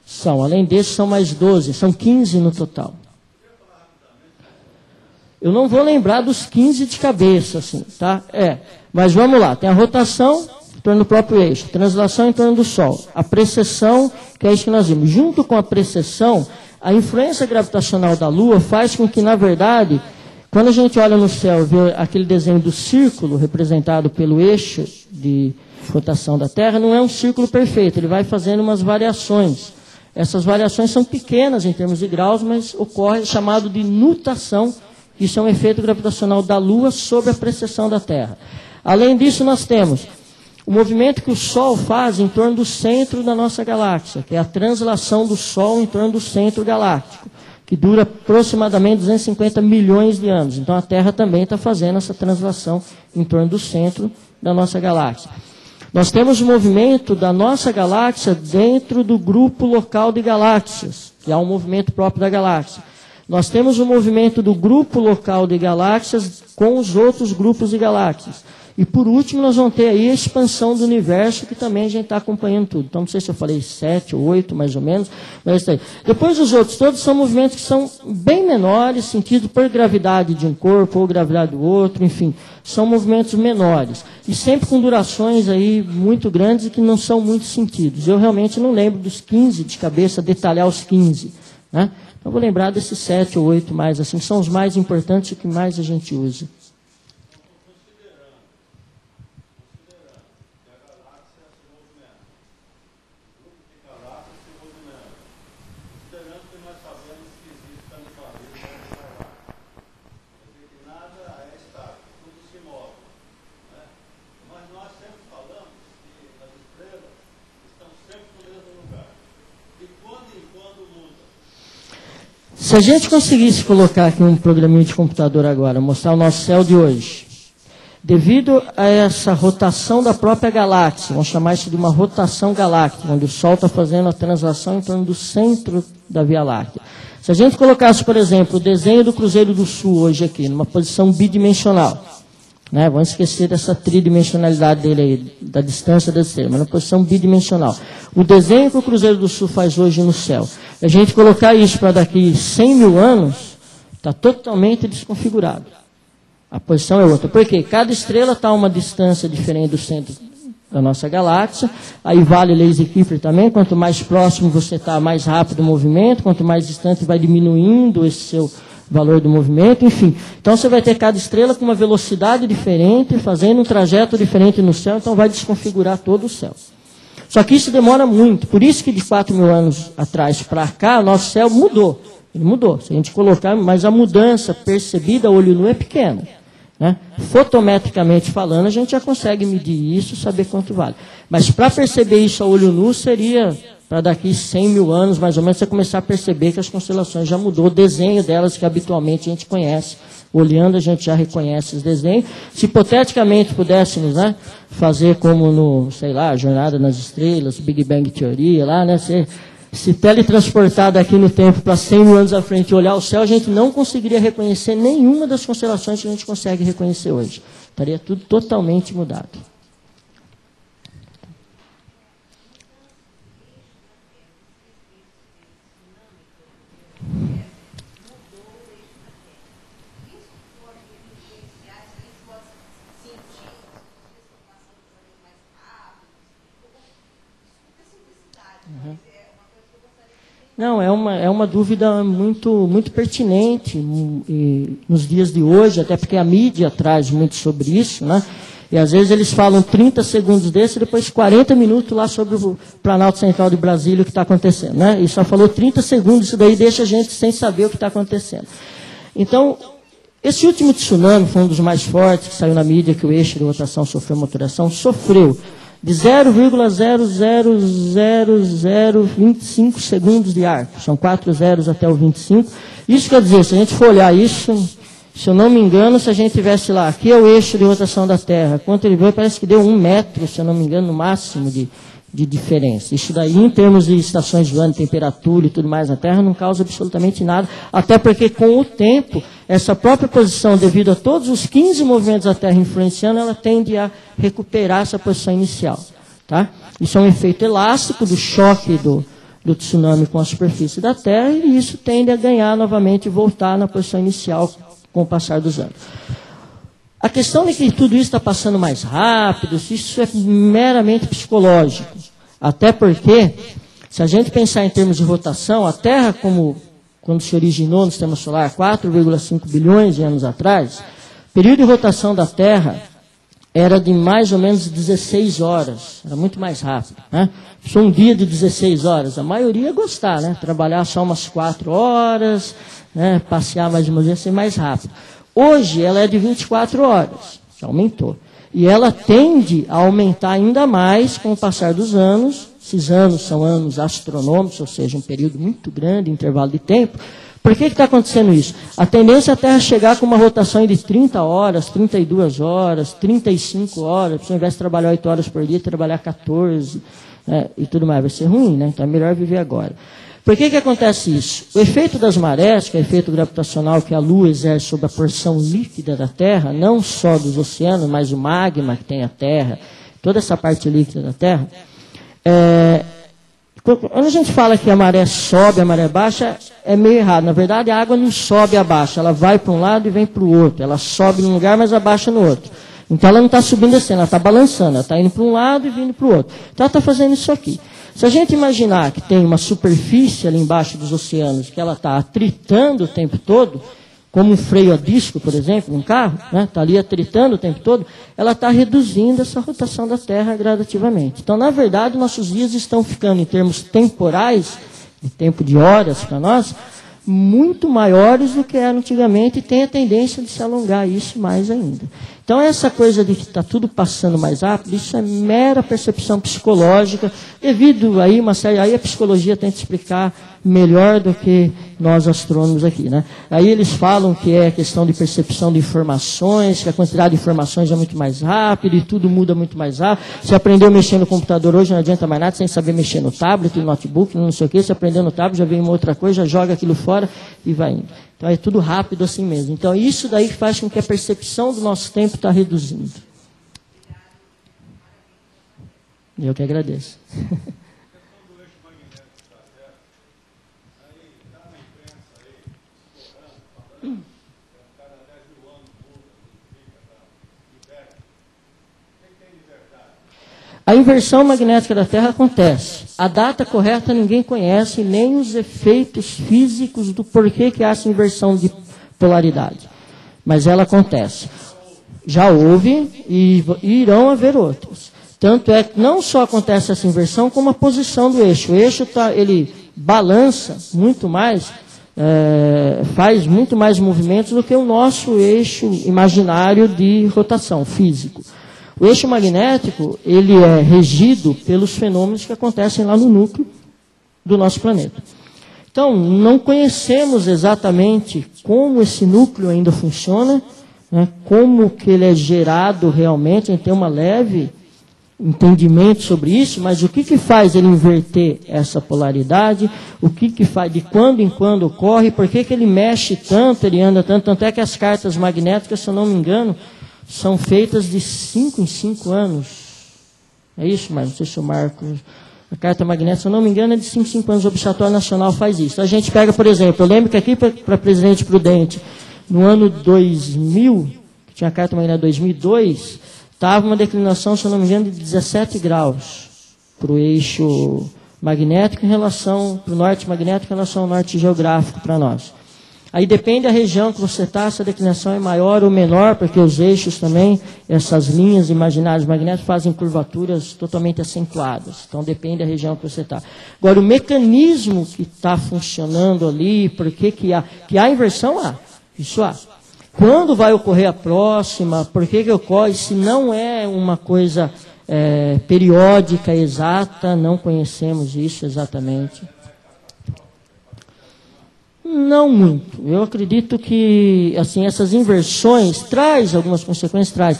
São, além desses, são mais 12, são 15 no total. Eu não vou lembrar dos 15 de cabeça, assim, tá? Mas vamos lá, tem a rotação em torno do próprio eixo, translação em torno do Sol, a precessão, que é isso que nós vimos. Junto com a precessão, a influência gravitacional da Lua faz com que, na verdade, quando a gente olha no céu e vê aquele desenho do círculo representado pelo eixo de rotação da Terra, não é um círculo perfeito, ele vai fazendo umas variações. Essas variações são pequenas em termos de graus, mas ocorre chamado de nutação. Isso é um efeito gravitacional da Lua sobre a precessão da Terra. Além disso, nós temos o movimento que o Sol faz em torno do centro da nossa galáxia, que é a translação do Sol em torno do centro galáctico, que dura aproximadamente 250 milhões de anos. Então, a Terra também está fazendo essa translação em torno do centro da nossa galáxia. Nós temos o movimento da nossa galáxia dentro do grupo local de galáxias, que é um movimento próprio da galáxia. Nós temos o movimento do grupo local de galáxias com os outros grupos de galáxias. E por último, nós vamos ter aí a expansão do universo, que também a gente está acompanhando tudo. Então, não sei se eu falei 7 ou 8, mais ou menos, mas isso aí. Depois, os outros todos são movimentos que são bem menores, sentidos por gravidade de um corpo ou gravidade do outro, enfim, são movimentos menores. E sempre com durações aí muito grandes e que não são muito sentidos. Eu realmente não lembro dos 15 de cabeça, detalhar os 15, né? Eu vou lembrar desses 7 ou 8 mais, assim, que são os mais importantes e que mais a gente usa. Se a gente conseguisse colocar aqui um programinha de computador agora, mostrar o nosso céu de hoje, devido a essa rotação da própria galáxia, vamos chamar isso de uma rotação galáctica, onde o Sol está fazendo a translação em torno do centro da Via Láctea. Se a gente colocasse, por exemplo, o desenho do Cruzeiro do Sul hoje aqui, numa posição bidimensional, né? Vamos esquecer dessa tridimensionalidade dele aí, da distância das estrelas, mas na posição bidimensional. O desenho que o Cruzeiro do Sul faz hoje no céu, a gente colocar isso para daqui 100 mil anos, está totalmente desconfigurado. A posição é outra. Por quê? Cada estrela está a uma distância diferente do centro da nossa galáxia. Aí vale laser Kepler também. Quanto mais próximo você está, mais rápido o movimento. Quanto mais distante, vai diminuindo esse seu valor do movimento. Enfim, então você vai ter cada estrela com uma velocidade diferente, fazendo um trajeto diferente no céu. Então vai desconfigurar todo o céu. Só que isso demora muito. Por isso que de 4 mil anos atrás para cá, o nosso céu mudou. Ele mudou. Se a gente colocar, mas a mudança percebida a olho nu é pequena, né? Fotometricamente falando, a gente já consegue medir isso, saber quanto vale. Mas para perceber isso a olho nu, seria para daqui 100 mil anos, mais ou menos, você começar a perceber que as constelações já mudou. O desenho delas, que habitualmente a gente conhece. Olhando, a gente já reconhece os desenhos. Se hipoteticamente pudéssemos, né, fazer como no, sei lá, Jornada nas Estrelas, Big Bang Teoria, lá, né, se teletransportar daqui no tempo para 100 mil anos à frente e olhar o céu, a gente não conseguiria reconhecer nenhuma das constelações que a gente consegue reconhecer hoje. Estaria tudo totalmente mudado. Não, é uma dúvida muito pertinente nos dias de hoje, até porque a mídia traz muito sobre isso, né? E às vezes eles falam 30 segundos desse e depois 40 minutos lá sobre o Planalto Central de Brasília, o que está acontecendo, né? E só falou 30 segundos, isso daí deixa a gente sem saber o que está acontecendo. Então, esse último tsunami foi um dos mais fortes, que saiu na mídia, que o eixo de rotação sofreu uma alteração, sofreu de 0,00025 segundos de arco. São 4 zeros até o 25. Isso quer dizer, se a gente for olhar isso, se eu não me engano, se a gente tivesse lá, aqui é o eixo de rotação da Terra. Quanto ele veio, parece que deu 1 metro, se eu não me engano, no máximo de diferença. Isso daí, em termos de estações do ano, temperatura e tudo mais na Terra, não causa absolutamente nada. Até porque, com o tempo, essa própria posição, devido a todos os 15 movimentos da Terra influenciando, ela tende a recuperar essa posição inicial. Tá? Isso é um efeito elástico do choque do tsunami com a superfície da Terra, e isso tende a ganhar novamente e voltar na posição inicial com o passar dos anos. A questão de que tudo isso está passando mais rápido, isso é meramente psicológico. Até porque, se a gente pensar em termos de rotação, a Terra, como quando se originou no Sistema Solar, 4,5 bilhões de anos atrás, o período de rotação da Terra era de mais ou menos 16 horas, era muito mais rápido. Né? Só um dia de 16 horas, a maioria ia gostar, né? Trabalhar só umas 4 horas, né? Passear mais uma vez, ser mais rápido. Hoje ela é de 24 horas, já aumentou. E ela tende a aumentar ainda mais com o passar dos anos. Esses anos são anos astronômicos, ou seja, um período muito grande, intervalo de tempo. Por que está acontecendo isso? A tendência é a Terra chegar com uma rotação de 30 horas, 32 horas, 35 horas. Se ao invés de trabalhar 8 horas por dia, trabalhar 14, né, e tudo mais. Vai ser ruim, né? Então é melhor viver agora. Por que acontece isso? O efeito das marés, que é o efeito gravitacional que a Lua exerce sobre a porção líquida da Terra, não só dos oceanos, mas o magma que tem a Terra, toda essa parte líquida da Terra, quando a gente fala que a maré sobe, a maré baixa, é meio errado. Na verdade, a água não sobe e abaixa, ela vai para um lado e vem para o outro. Ela sobe num lugar, mas abaixa no outro. Então ela não está subindo e descendo, ela está balançando, ela está indo para um lado e vindo para o outro. Então ela está fazendo isso aqui. Se a gente imaginar que tem uma superfície ali embaixo dos oceanos, que ela está atritando o tempo todo, como um freio a disco, por exemplo, num carro, né? Está ali atritando o tempo todo, ela está reduzindo essa rotação da Terra gradativamente. Então, na verdade, nossos dias estão ficando, em termos temporais, de tempo de horas para nós, muito maiores do que eram antigamente, e tem a tendência de se alongar isso mais ainda. Então, essa coisa de que está tudo passando mais rápido, isso é mera percepção psicológica, devido aí uma série, aí a psicologia tenta explicar melhor do que nós astrônomos aqui, né? Aí eles falam que é questão de percepção de informações, que a quantidade de informações é muito mais rápida e tudo muda muito mais rápido. Se aprendeu a mexer no computador hoje, não adianta mais nada sem saber mexer no tablet, no notebook, não sei o quê. Se aprendeu no tablet, já vem uma outra coisa, já joga aquilo fora e vai indo. Então é tudo rápido assim mesmo. Então isso daí faz com que a percepção do nosso tempo está reduzindo. Eu que agradeço. A inversão magnética da Terra acontece. A data correta ninguém conhece, nem os efeitos físicos do porquê que há essa inversão de polaridade. Mas ela acontece. Já houve e irão haver outras. Tanto é que não só acontece essa inversão, como a posição do eixo. O eixo ele balança muito mais, faz muito mais movimentos do que o nosso eixo imaginário de rotação físico. O eixo magnético, ele é regido pelos fenômenos que acontecem lá no núcleo do nosso planeta. Então, não conhecemos exatamente como esse núcleo ainda funciona, né, como que ele é gerado realmente, a gente tem uma leve entendimento sobre isso, mas o que faz ele inverter essa polaridade, o que faz, de quando em quando ocorre, por que ele mexe tanto, ele anda tanto, tanto é que as cartas magnéticas, se eu não me engano, são feitas de 5 em 5 anos. É isso, mas não sei se o Marco... A carta magnética, se eu não me engano, é de 5 em 5 anos. O Observatório Nacional faz isso. A gente pega, por exemplo, eu lembro que aqui para Presidente Prudente, no ano 2000, que tinha a carta magnética 2002, estava uma declinação, se eu não me engano, de 17 graus para o eixo magnético em relação, para o norte magnético em relação ao norte geográfico para nós. Aí depende da região que você está, essa declinação é maior ou menor, porque os eixos também, essas linhas imaginárias magnéticas fazem curvaturas totalmente acentuadas. Então depende da região que você está. Agora, o mecanismo que está funcionando ali, por que há inversão? Isso há. Quando vai ocorrer a próxima, por que ocorre? Se não é uma coisa periódica, exata, não conhecemos isso exatamente. Não muito. Eu acredito que assim, essas inversões traz algumas consequências.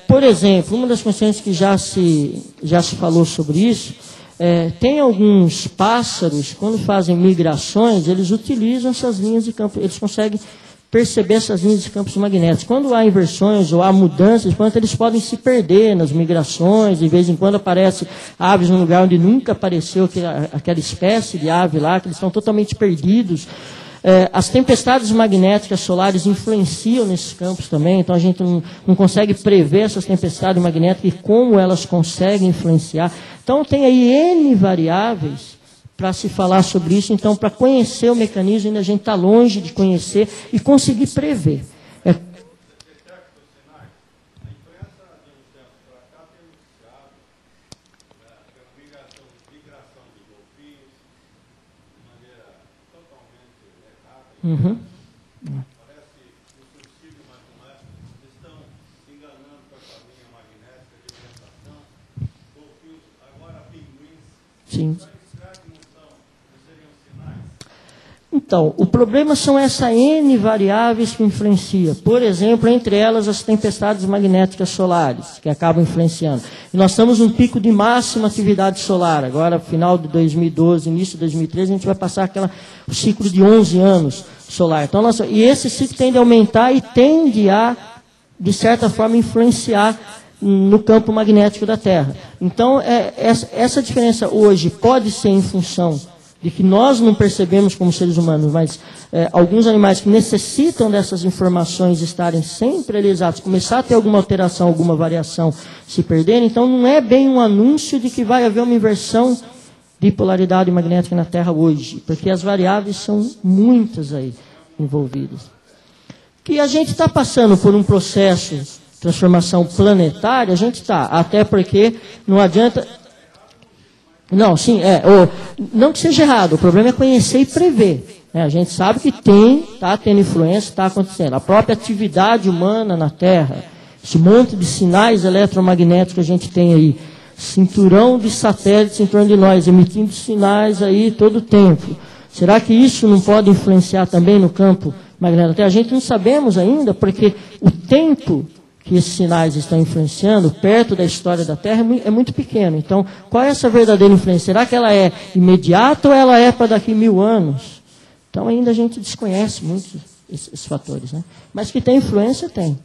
Por exemplo, uma das consequências que já se falou sobre isso, tem alguns pássaros, quando fazem migrações, eles utilizam essas linhas de campo, eles conseguem perceber essas linhas de campos magnéticos. Quando há inversões ou há mudanças, eles podem se perder nas migrações, de vez em quando aparecem aves num lugar onde nunca apareceu aquela espécie de ave lá, que eles estão totalmente perdidos. As tempestades magnéticas solares influenciam nesses campos também, então a gente não consegue prever essas tempestades magnéticas e como elas conseguem influenciar. Então tem aí N variáveis para se falar sobre isso. Então, para conhecer o mecanismo, ainda a gente está longe de conhecer e conseguir prever. Uhum. Parece que o suicídio, mas não é. Estão enganando com essa linha magnética de orientação. Golfinhos, agora pinguins. Sim. Será que não seriam sinais? Então, o problema são essas N variáveis que influenciam. Por exemplo, entre elas as tempestades magnéticas solares, que acabam influenciando. E nós estamos num pico de máxima atividade solar. Agora, final de 2012, início de 2013, a gente vai passar o ciclo de 11 anos solar. Então, e esse ciclo tende a aumentar e tende a, de certa forma, influenciar no campo magnético da Terra. Então, essa diferença hoje pode ser em função de que nós não percebemos como seres humanos, mas alguns animais que necessitam dessas informações estarem sempre realizados, começar a ter alguma alteração, alguma variação, se perderem. Então, não é bem um anúncio de que vai haver uma inversão de polaridade magnética na Terra hoje, porque as variáveis são muitas aí envolvidas. Que a gente está passando por um processo de transformação planetária, a gente está, até porque não adianta... Não, sim, não que seja errado, o problema é conhecer e prever. A gente sabe que está tendo influência, está acontecendo. A própria atividade humana na Terra, esse monte de sinais eletromagnéticos que a gente tem aí, cinturão de satélites em torno de nós, emitindo sinais aí todo o tempo. Será que isso não pode influenciar também no campo magnético da Terra? A gente não sabemos ainda, porque o tempo que esses sinais estão influenciando, perto da história da Terra, é muito pequeno. Então, qual é essa verdadeira influência? Será que ela é imediata ou ela é para daqui 1000 anos? Então, ainda a gente desconhece muito esses fatores, né? Mas que tem influência, tem.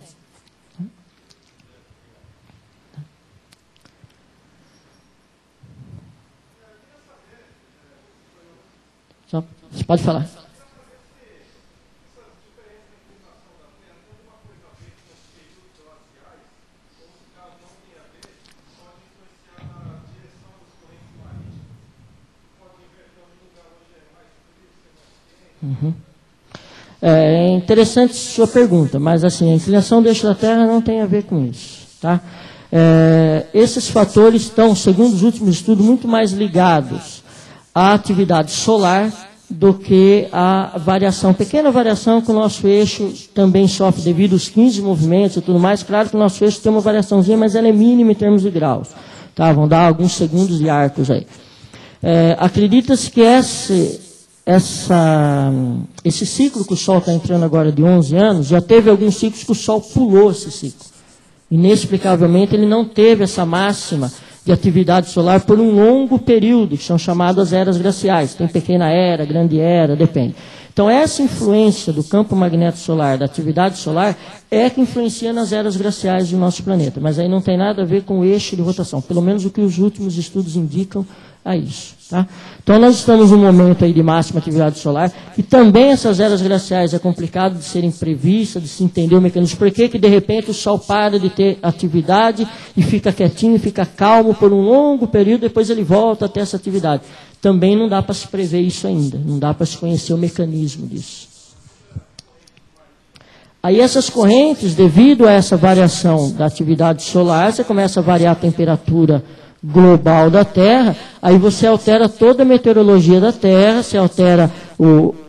Você pode falar. Uhum. É interessante sua pergunta, mas assim, a inclinação do eixo da Terra não tem a ver com isso, tá? Esses fatores estão, segundo os últimos estudos, muito mais ligados à atividade solar do que à variação, pequena variação que o nosso eixo também sofre devido aos 15 movimentos e tudo mais. Claro que o nosso eixo tem uma variaçãozinha, mas ela é mínima em termos de graus, tá? Vão dar alguns segundos de arcos aí. Acredita-se que esse ciclo que o Sol está entrando agora de 11 anos, já teve alguns ciclos que o Sol pulou esse ciclo. Inexplicavelmente, ele não teve essa máxima de atividade solar por um longo período, que são chamadas eras glaciais. Tem pequena era, grande era, depende. Então, essa influência do campo magnético solar, da atividade solar, é que influencia nas eras glaciais do nosso planeta. Mas aí não tem nada a ver com o eixo de rotação, pelo menos o que os últimos estudos indicam a isso. Tá? Então, nós estamos num momento aí de máxima atividade solar, e também essas eras glaciais é complicado de serem previstas, de se entender o mecanismo. Por que de repente o Sol para de ter atividade e fica quietinho, fica calmo por um longo período, depois ele volta a ter essa atividade? Também não dá para se prever isso ainda, não dá para se conhecer o mecanismo disso. Aí essas correntes, devido a essa variação da atividade solar, você começa a variar a temperatura global da Terra, aí você altera toda a meteorologia da Terra, você altera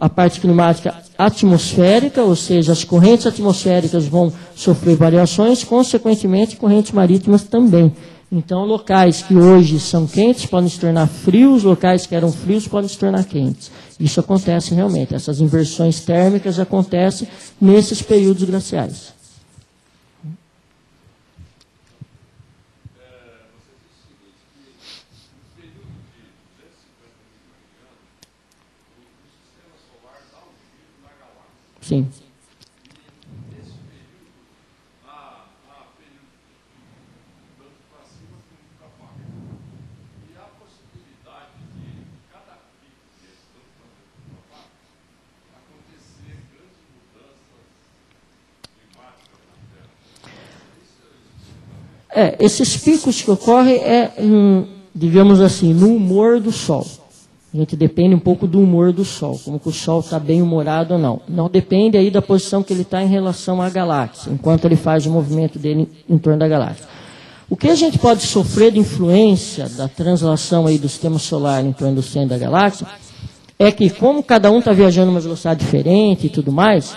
a parte climática atmosférica, ou seja, as correntes atmosféricas vão sofrer variações, consequentemente correntes marítimas também. Então, locais que hoje são quentes podem se tornar frios, locais que eram frios podem se tornar quentes. Isso acontece realmente, essas inversões térmicas acontecem nesses períodos glaciais. Sim. Esses picos que ocorrem digamos assim, no humor do Sol. A gente depende um pouco do humor do Sol, como que o Sol está bem humorado ou não. Não depende aí da posição que ele está em relação à galáxia, enquanto ele faz o movimento dele em torno da galáxia. O que a gente pode sofrer de influência da translação aí do sistema solar em torno do centro da galáxia é que, como cada um está viajando uma velocidade diferente e tudo mais,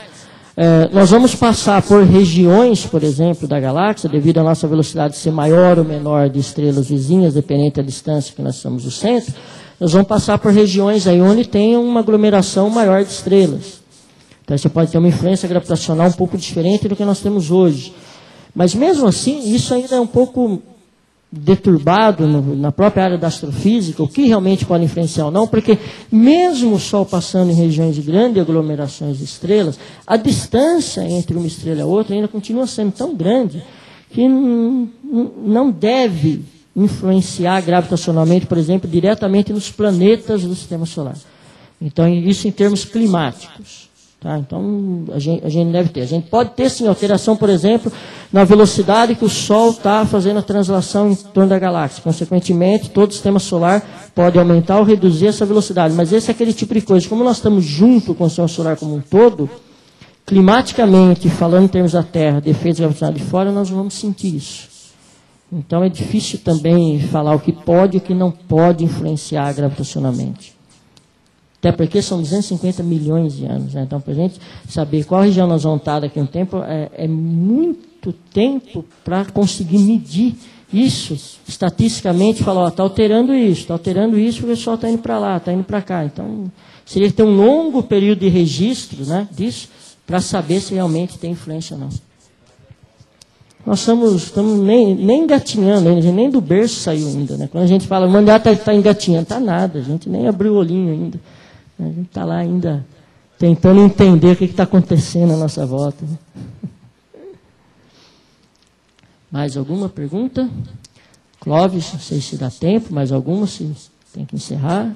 nós vamos passar por regiões, por exemplo, da galáxia, devido à nossa velocidade ser maior ou menor de estrelas vizinhas, dependente da distância que nós estamos do centro, nós vamos passar por regiões aí onde tem uma aglomeração maior de estrelas. Então você pode ter uma influência gravitacional um pouco diferente do que nós temos hoje. Mas mesmo assim, isso ainda é um pouco deturbado na própria área da astrofísica, o que realmente pode influenciar ou não, porque mesmo o Sol passando em regiões de grandes aglomerações de estrelas, a distância entre uma estrela e a outra ainda continua sendo tão grande que não deve influenciar gravitacionalmente, por exemplo, diretamente nos planetas do sistema solar. Então, isso em termos climáticos. Tá? Então, a gente deve ter. A gente pode ter, sim, alteração, por exemplo, na velocidade que o Sol está fazendo a translação em torno da galáxia. Consequentemente, todo o sistema solar pode aumentar ou reduzir essa velocidade. Mas esse é aquele tipo de coisa. Como nós estamos junto com o sistema solar como um todo, climaticamente, falando em termos da Terra, de efeitos gravitacionais de fora, nós vamos sentir isso. Então, é difícil também falar o que pode e o que não pode influenciar gravitacionalmente. Até porque são 250 milhões de anos. Né? Então, para a gente saber qual região nós vamos estar daqui a um tempo, é muito tempo para conseguir medir isso estatisticamente, falar, está alterando isso, porque o Sol está indo para lá, está indo para cá. Então, seria ter um longo período de registro, né, disso, para saber se realmente tem influência ou não. Nós estamos nem engatinhando, nem do berço saiu ainda. Né? Quando a gente fala, o mandato está engatinhando, está nada, a gente nem abriu o olhinho ainda. A gente está lá ainda tentando entender o que está acontecendo à nossa volta. Né? Mais alguma pergunta? Clóvis, não sei se dá tempo, mais alguma, se tem que encerrar.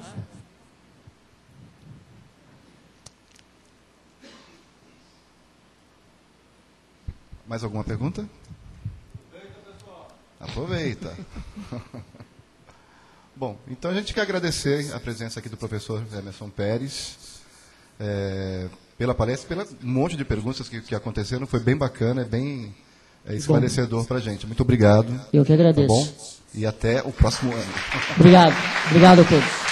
Mais alguma pergunta? Aproveita. Bom, então a gente quer agradecer a presença aqui do professor Emerson Pérez, pela palestra, pelo monte de perguntas que aconteceram. Foi bem bacana, bem esclarecedor para a gente. Muito obrigado. Eu que agradeço. Tá bom? E até o próximo ano. Obrigado a todos.